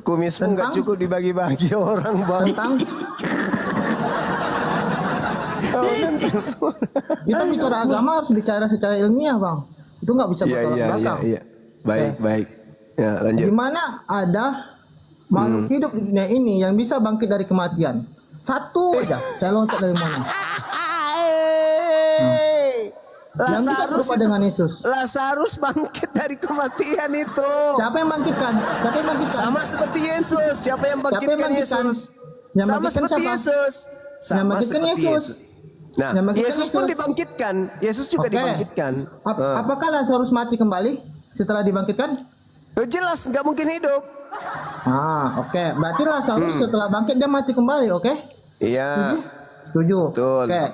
Kumismu nggak Tentang? cukup dibagi-bagi orang, bang. Tentang kita bicara agama harus bicara secara ilmiah, bang. Itu nggak bisa bertolak belakang. Iya. Baik. Ya, lanjut. Di mana ada makhluk hidup di dunia ini yang bisa bangkit dari kematian? Satu aja, saya loncat dari Monas. Yang bisa serupa dengan Yesus. Lazarus bangkit dari kematian itu. Siapa yang bangkitkan? Sama seperti Yesus. Siapa yang bangkitkan bangkitkan? Yesus? Yang Sama bangkitkan seperti siapa? Yesus. Yang bangkitkan Yesus. Nah, Yang bangkitkan Yesus pun Yesus. dibangkitkan. Yesus juga Oke. dibangkitkan. Apakah Lazarus mati kembali setelah dibangkitkan? Jelas nggak mungkin hidup. Oke. Berarti Lazarus setelah bangkit dia mati kembali, oke? Iya. Setuju. Betul. Oke.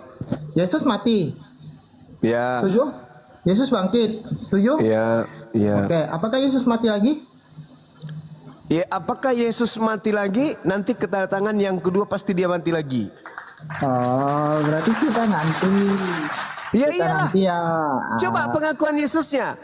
Yesus mati. Iya. Setuju? Yesus bangkit. Setuju? Iya. Oke. Apakah Yesus mati lagi? Ya, apakah Yesus mati lagi? Nanti kedatangan yang kedua pasti dia mati lagi. Oh, berarti kita nanti. Ya Kita iyalah. nanti ya. Coba pengakuan Yesusnya.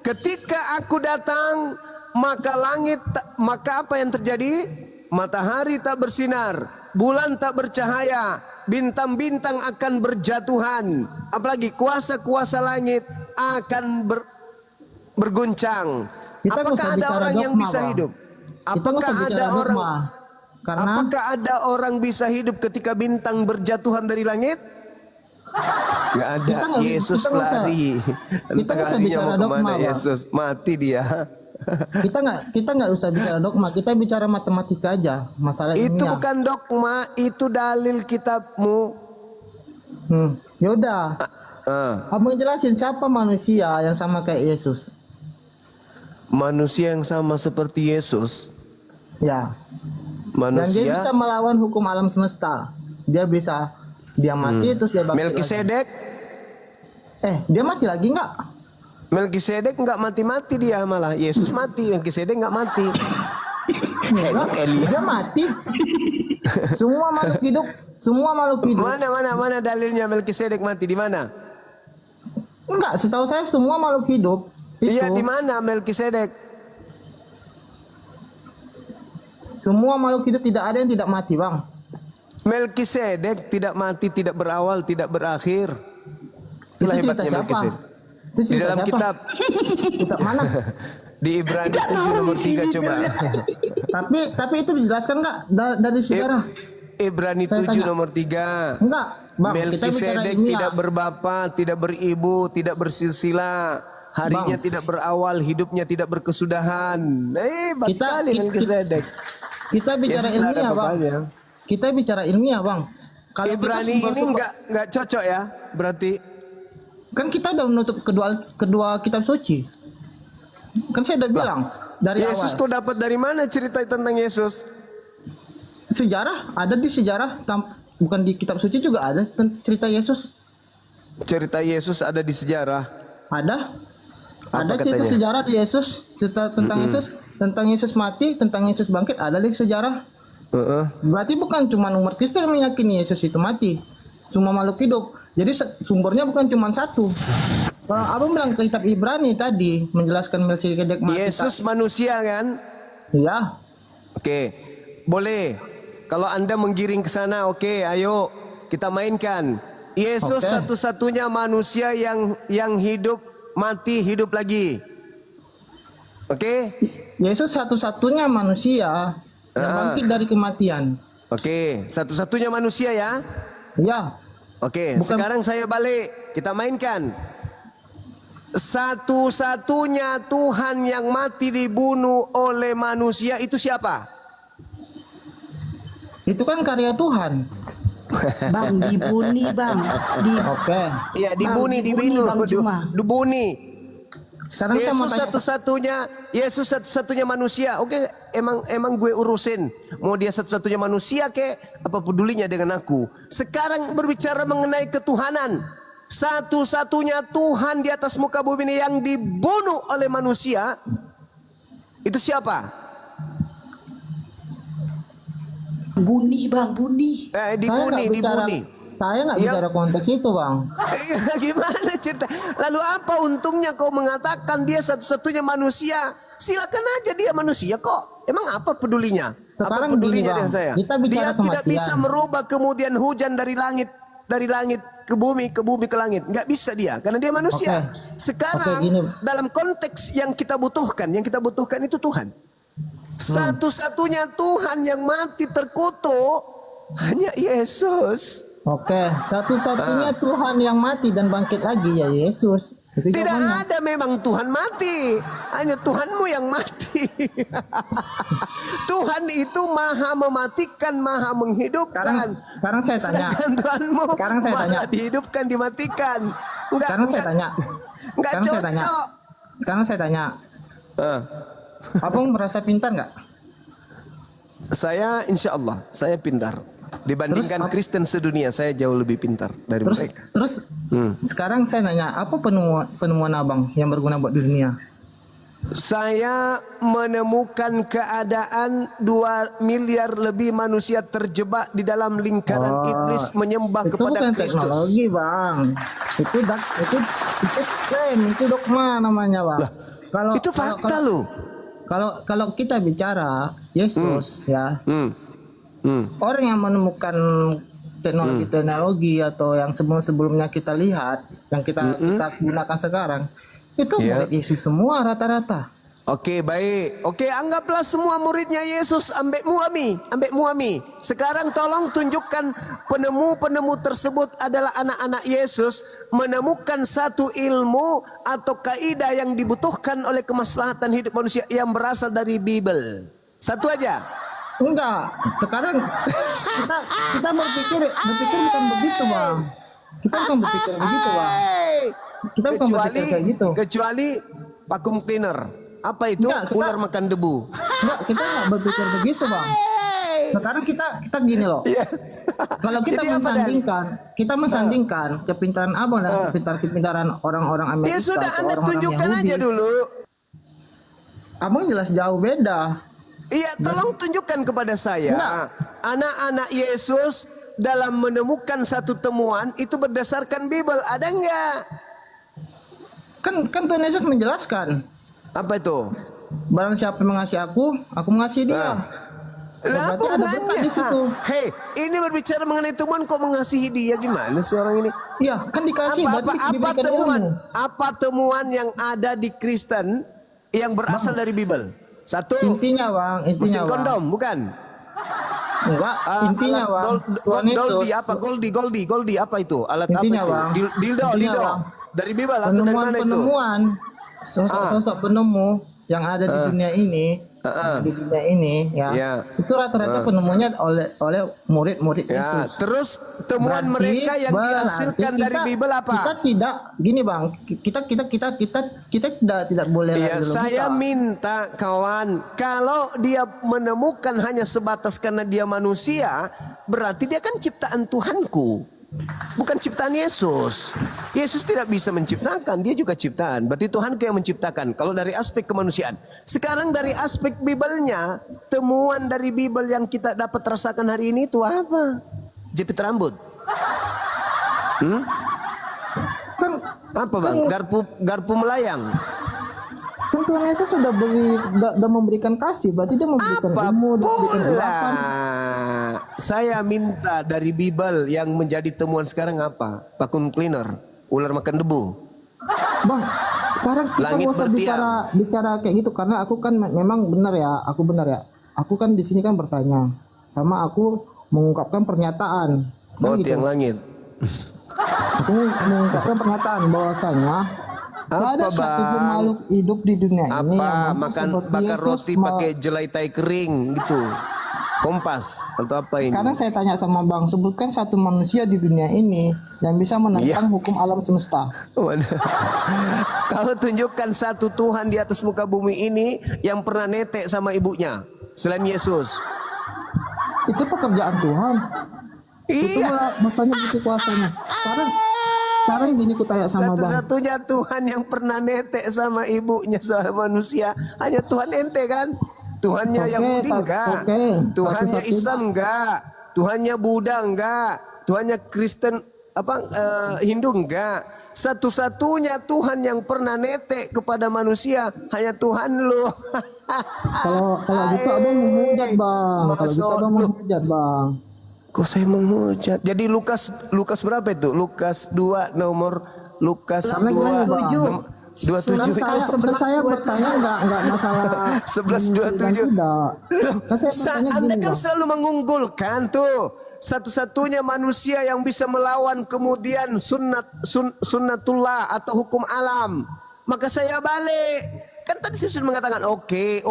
Ketika aku datang, maka apa yang terjadi? Matahari tak bersinar, bulan tak bercahaya, bintang-bintang akan berjatuhan. Apalagi kuasa-kuasa langit akan berguncang. Kita nggak usah Apakah ada bicara orang yang dogma, bisa Bang. hidup? Kita nggak usah Apakah bicara ada orang? dogma. Karena Apakah ada orang bisa hidup ketika bintang berjatuhan dari langit? Gak ada. Kita nggak- Yesus kita nggak usah- lari. kita Entah nggak usah larinya bicara mau dogma, kemana Bang. Yesus. Mati dia. kita nggak usah bicara dogma, kita bicara matematika aja, masalah Itu ilmiah. bukan dogma, itu dalil kitabmu. Yaudah, abang jelasin siapa manusia yang sama kayak Yesus? Manusia yang sama seperti Yesus. Ya. Dan dia Manusia. bisa melawan hukum alam semesta. Dia mati terus dia bangkit lagi. Melkisedek. Dia mati lagi nggak? Melkisedek nggak mati-mati dia malah. Yesus mati, Melkisedek nggak mati. Enggak, dia mati. Semua makhluk hidup. Mana dalilnya Melkisedek mati di mana? Enggak, setahu saya semua makhluk hidup itu. Iya, di mana Melkisedek? Semua makhluk hidup tidak ada yang tidak mati, Bang. Melkisedek tidak mati, tidak berawal, tidak berakhir. Itu Itulah cerita hebatnya siapa? Melkisedek. Itu Di cerita dalam siapa? kitab Kitab mana? di Ibrani 7 nomor 3 coba. tapi itu dijelaskan nggak dari sejarah? Ibrani Saya 7 tanya. nomor 3. Enggak, Bang. Kita bicara Melkisedek ilmiah. tidak berbapa, tidak beribu, tidak bersilsilah. Harinya tidak berawal, hidupnya tidak berkesudahan. Batalin Melkisedek. Kita bicara Yesus nggak ada ilmiah, Bang. apa-apanya. Kita bicara ilmiah, Bang. Kalau kita Ibrani ini nggak cocok ya, berarti. kan kita udah menutup kedua kitab suci. Kan saya udah bilang dari Yesus awal. kok dapat dari mana cerita tentang Yesus? Sejarah ada di sejarah, bukan di kitab suci juga ada cerita Yesus. Cerita Yesus ada di sejarah. Ada Apa cerita katanya? sejarah di Yesus, cerita tentang Yesus mati, tentang Yesus bangkit ada di sejarah. Berarti bukan cuma umat Kristen yang meyakini Yesus itu mati, semua makhluk hidup. Jadi sumbernya bukan cuma satu. Kalau abang bilang ke kitab Ibrani tadi menjelaskan Melkisedek mati. Yesus manusia kan? Iya. Oke, boleh. Kalau Anda menggiring ke sana, oke, ayo kita mainkan. Yesus Oke. satu-satunya manusia yang hidup, mati, hidup lagi. Oke? Yesus satu-satunya manusia yang bangkit dari kematian. Oke, satu-satunya manusia ya. Ya. Oke, Bukan- sekarang saya balik, kita mainkan. Satu-satunya Tuhan yang mati dibunuh oleh manusia itu siapa? Itu kan karya Tuhan. Bang, dibuni bang. Oke. Iya, dibuni, Bang Juma. dibuni. Sekarang saya mau Yesus tanya. satu-satunya manusia. Oke, emang gue urusin. Mau dia satu-satunya manusia kek, apa pedulinya dengan aku? Sekarang berbicara mengenai ketuhanan. Satu-satunya Tuhan di atas muka bumi ini yang dibunuh oleh manusia. Itu siapa? Buni bang, buni. Dibuni. Saya nggak Yang- bicara konteks itu, Bang. Gimana cerita? Lalu apa untungnya kau mengatakan dia satu-satunya manusia? Silakan aja dia manusia kok. Emang apa pedulinya? Sekarang apa pedulinya gini, Bang. dengan saya? Kita bicara Dia tidak kematian. bisa merubah kemudian hujan dari langit ke bumi ke langit. Nggak bisa dia karena dia manusia. Oke. Sekarang Oke, gini. dalam konteks yang kita butuhkan itu Tuhan. Satu-satunya Tuhan yang mati terkutuk hanya Yesus. Oke, satu-satunya Tuhan yang mati dan bangkit lagi ya Yesus. Itu Tidak jawabannya. ada memang Tuhan mati, hanya Tuhanmu yang mati. Tuhan itu maha mematikan, maha menghidupkan. Sekarang saya tanya. Sedangkan Tuhanmu Sekarang saya malah tanya. dihidupkan, dimatikan. Enggak, Sekarang saya tanya. Enggak Sekarang saya tanya. cocok. Sekarang saya tanya. Abang merasa pintar nggak? Saya insya Allah, saya pintar. Dibandingkan Terus, Kristen sedunia, saya jauh lebih pintar dari mereka. Terus sekarang saya nanya, apa penemuan abang yang berguna buat dunia? Saya menemukan keadaan 2 miliar lebih manusia terjebak di dalam lingkaran iblis menyembah Itu kepada bukan Kristus. teknologi, Bang. Itu klaim, itu dogma namanya, Bang. Kalau Itu fakta loh. Kalau kita bicara Yesus ya, orang yang menemukan teknologi atau yang sebelumnya kita lihat, yang kita gunakan sekarang, itu murid Yesus semua rata-rata. Oke, baik. Oke, anggaplah semua muridnya Yesus ambek muami. Sekarang tolong tunjukkan penemu-penemu tersebut adalah anak-anak Yesus menemukan satu ilmu atau kaidah yang dibutuhkan oleh kemaslahatan hidup manusia yang berasal dari Bible. Satu aja. Enggak, sekarang kita berpikir bukan begitu, Bang. Kita bukan berpikir begitu, Bang. Kita bukan berpikir kayak gitu. Kecuali vacuum cleaner. Apa itu? Enggak, Ular makan debu. Enggak, kita nggak berpikir begitu, Bang. Sekarang kita gini loh. Kalau kita mensandingkan kepintaran abang dan kepintaran orang-orang Amerika. Ya sudah, atau Anda orang-orang tunjukkan Yahudi, aja dulu. Abang jelas jauh beda. Iya, tolong tunjukkan kepada saya. Anak-anak Yesus dalam menemukan satu temuan itu berdasarkan Bible. Ada enggak? Kan Tuhan Yesus menjelaskan. Apa itu? Barang siapa mengasihi aku mengasihi dia. Lah, Berarti aku ada berkat di situ. Hei, ini berbicara mengenai temuan kok mengasihi dia, gimana sih orang ini? Iya, kan dikasih. Berarti diberikan ilmu. Apa temuan yang ada di Kristen yang berasal dari Bible? Satu. Intinya, Bang. Musim kondom, bukan? Enggak, intinya, Bang. Goldie apa? Goldie apa itu? Alat Intinya, apa itu? Bang. Dildo. Bang. Dari Bible atau dari mana itu? Penemuan. Sosok penemu yang ada di dunia ini, ya. Itu rata-rata penemunya oleh murid-murid Yesus. Terus temuan mereka yang dihasilkan dari Bible apa? Kita tidak gini, Bang. Kita tidak boleh. Ya, saya minta kawan, kalau dia menemukan hanya sebatas karena dia manusia, berarti dia kan ciptaan Tuhanku. Bukan ciptaan Yesus. Yesus tidak bisa menciptakan, dia juga ciptaan. Berarti Tuhanku yang menciptakan. Kalau dari aspek kemanusiaan. Sekarang dari aspek Bible-nya, temuan dari Bible yang kita dapat rasakan hari ini itu apa? Jepit rambut. Apa, Bang? Garpu melayang. Kan Tuhan Yesus sudah memberikan kasih, berarti dia memberikan ilmu, memberikan kejelasan. Saya minta dari Bible yang menjadi temuan sekarang apa? Vacuum cleaner, ular makan debu. Bang, sekarang kita Langit nggak usah bicara kayak gitu karena aku kan memang benar ya. Aku kan di sini kan bertanya, sama aku mengungkapkan pernyataan. Oh, gitu. tiang langit. Aku mengungkapkan pernyataan bahwasanya ada satupun makhluk hidup di dunia ini yang bakar roti pakai jelai tai kering gitu. Kompas atau apa ini? Sekarang saya tanya sama Bang, sebutkan satu manusia di dunia ini yang bisa menentang hukum alam semesta. Kau tunjukkan satu Tuhan di atas muka bumi ini yang pernah netek sama ibunya selain Yesus. Itu pekerjaan Tuhan. Itu makanya bukti kuasanya. Sekarang gini ku tanya sama Bang. Satu-satunya Tuhan yang pernah netek sama ibunya seorang manusia hanya Tuhan ente kan? Tuhannya Yahudi enggak, Tuhannya Islam enggak, Tuhannya Buddha enggak, Tuhannya Kristen Hindu enggak. Satu-satunya Tuhan yang pernah netek kepada manusia hanya Tuhan lu. Kalau gitu abang menghujat, Bang. Kalau gitu abang menghujat, Bang. Kok saya menghujat? Jadi Lukas berapa itu? Lukas 2 nomor Lukas 2 27. Saya bertanya enggak masalah 11:27. Kan Anda kan selalu mengunggulkan tuh satu-satunya manusia yang bisa melawan kemudian sunnatullah atau hukum alam. Maka saya balik. Kan tadi saya sudah mengatakan oke,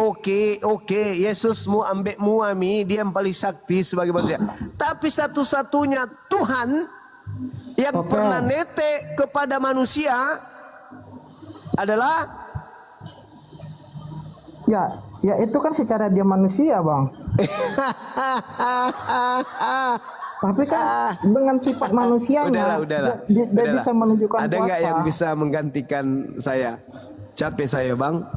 Yesusmu ambek muami, dia yang paling sakti sebagai manusia. Tapi satu-satunya Tuhan yang pernah netek kepada manusia adalah ya itu kan secara dia manusia, Bang. Tapi kan dengan sifat manusianya udahlah. Dia bisa menunjukkan ada nggak yang bisa menggantikan saya? Capek saya, Bang.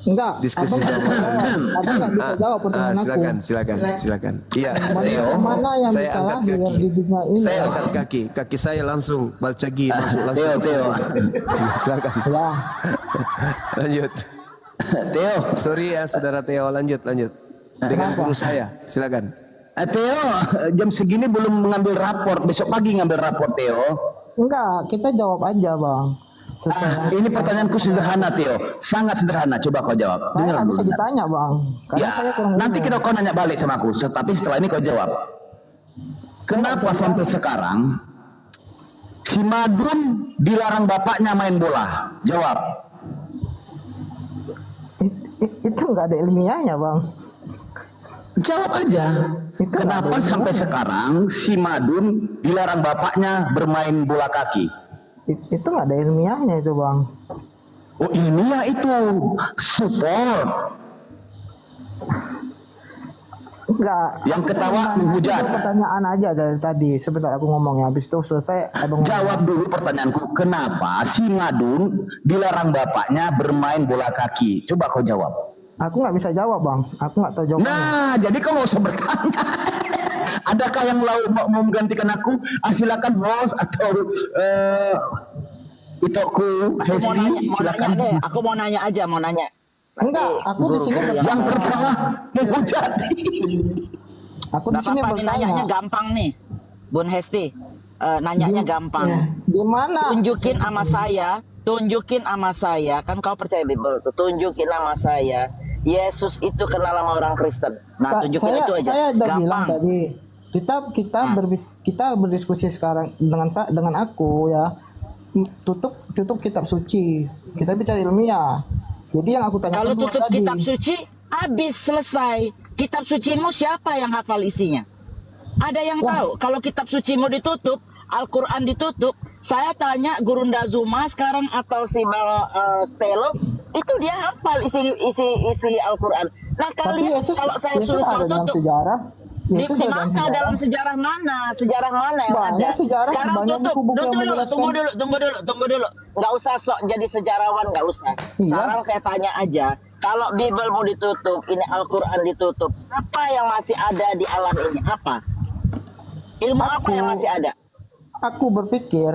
Enggak. Diskusi Ada nggak bisa jawab pertanyaan aku? Silakan. Iya. Mana yang bisa lahir di dunia ini? Saya angkat kaki saya langsung balcagi masuk langsung. Teo. Silakan. Ya. Lanjut. Teo. Sorry ya, saudara Teo. Lanjut. Dengan guru saya. Silakan. Teo, jam segini belum mengambil raport. Besok pagi ngambil raport, Teo. Enggak, kita jawab aja, Bang. Ini pertanyaanku sederhana, Theo. Sangat sederhana. Coba kau jawab. Saya Dengar nggak bisa dulu. ditanya bang, karena Ya, saya kurang nanti ilmu. kau nanya balik sama aku. Tapi setelah ini kau jawab. Kenapa sampai sekarang si Madun dilarang bapaknya main bola? Jawab. Itu nggak ada ilmiahnya bang. Jawab aja. Kenapa sampai sekarang si Madun dilarang bapaknya bermain bola kaki? Itu nggak ada ilmiahnya itu bang. Oh, ilmiah itu support. Enggak. Yang ketawa menghujat. Itu pertanyaan aja dari tadi. Sebentar aku ngomongnya. Habis itu selesai. Abang Jawab dulu pertanyaanku. Kenapa si Madun dilarang bapaknya bermain bola kaki? Coba kau jawab. Aku nggak bisa jawab bang. Aku nggak tahu jawabannya. Nah, jadi kau nggak usah bertanya. Adakah yang mau menggantikan aku? Silakan host atau Itoku Hesbi, silakan. deh. Aku mau nanya aja, mau nanya. Enggak. Aku di sini Yang pertama menghujat. Aku di sini Nanyanya bertanya. gampang nih, Bun Hesti. Nanyanya gampang. Gimana? Tunjukin sama saya, kan kau percaya Bible tuh. Tunjukin sama saya, Yesus itu kenal sama orang Kristen. Nah, tunjukin itu aja. Saya udah bilang Gampang. tadi. Kita berdiskusi sekarang dengan aku ya. Tutup kitab suci. Kita bicara ilmiah. Jadi yang aku tanya Kalau tutup kitab suci, habis selesai. Kitab sucimu siapa yang hafal isinya? Ada yang tahu? Kalau kitab sucimu ditutup, Al-Quran ditutup, saya tanya Gurunda Zuma sekarang atau si Stelo, itu dia hafal isi Al-Quran. Nah kalian kalau saya Yesus suruh ada kau dalam tutup, sejarah. di Yesus ada mana dalam sejarah mana? Sejarah mana yang Banyak ada? sejarah, Sekarang banyak tutup. buku-buku yang Tunggu menjelaskan. dulu. Nggak usah sok jadi sejarawan, nggak usah. Iya. Sekarang saya tanya aja, kalau Bible mau ditutup, ini Al-Quran ditutup, apa yang masih ada di alam ini? Apa? Ilmu apa yang masih ada? Aku berpikir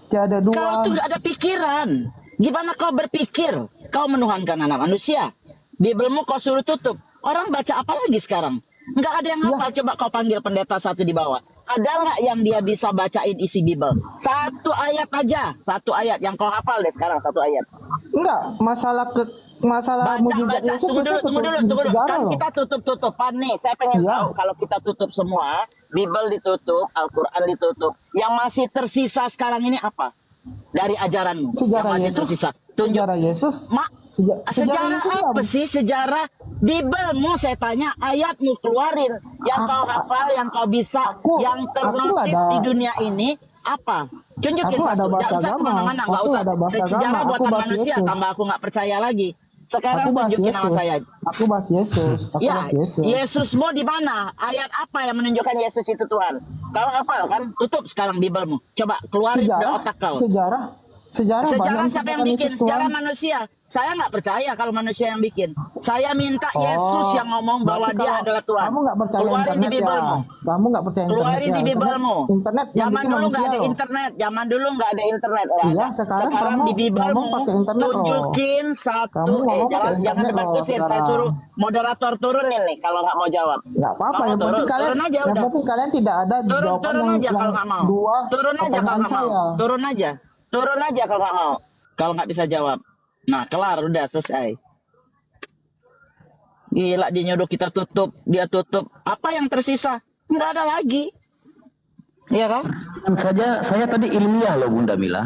tiada Kau dua. tuh nggak ada pikiran. Gimana kau berpikir? Kau menuhankan anak manusia. Biblemu kau suruh tutup. Orang baca apa lagi sekarang? Nggak ada yang hafal. Coba kau panggil pendeta satu di bawah. Ada nggak yang dia bisa bacain isi Bible? Satu ayat aja. Satu ayat. Yang kau hafal deh sekarang, satu ayat. Enggak, masalah mujizat Yesus itu Tunggu dulu. sejarah Kan loh. kita tutup-tutupan nih. Saya pengen Iya. tahu kalau kita tutup semua, Bible ditutup, Al-Quran ditutup. Yang masih tersisa sekarang ini apa? Dari ajaranmu. Sejarah yang masih Yesus. tersisa. Sejarah Yesus. Sejarah Yesus apa sih? Sejarah Biblemu, saya tanya, ayatmu keluarin. Yang kau hafal, yang kau bisa, yang ternotis di dunia ini, apa? Tunjukin Aku ada satu. bahasa Nggak usah agama. kemana-mana, nggak Aku usah. ada bahasa Sejarah agama. Aku buatan bahas manusia, Yesus. tambah aku nggak percaya lagi. Sekarang Aku bahas tunjukin sama Yesus. saya. Aku bahas Yesus. Ya, bahas Yesus. Yesusmu di mana? Ayat apa yang menunjukkan Yesus itu Tuhan? Kau hafal kan? Tutup sekarang Biblemu. Coba keluarin dari otak kau. Sejarah banyak Siapa yang menunjukkan bikin? Yesus Tuhan. Sejarah manusia. Saya nggak percaya kalau manusia yang bikin. Saya minta Yesus yang ngomong bahwa berarti dia kalau adalah Tuhan. Kamu nggak percaya Keluarin internet di Biblemu. ya? Kamu nggak percaya internet Keluarin ya? di Biblemu. Internet yang Zaman bikin dulu nggak manusia ada loh. internet. Zaman dulu nggak ada internet. Nggak Iya, ada. sekarang kamu di Biblemu ngomong pakai internet loh. tunjukin satu. Kamu ngomong pakai Jangan internet loh dibagusin. Saya sekarang. suruh moderator turunin nih kalau nggak mau jawab. Nggak apa-apa. Kamu Yang penting kalian, turun aja yang udah. penting kalian tidak ada jawaban Turun aja kalau nggak mau. dua Turun aja kalau pertanyaan nggak mau. saya. Turun aja kalau nggak mau. Kalau nggak bisa jawab. Nah, kelar udah selesai. Gila, dia nyuruh kita tutup, dia tutup. Apa yang tersisa? Nggak ada lagi. Iya kan? Saja saya tadi ilmiah loh Bunda Mila.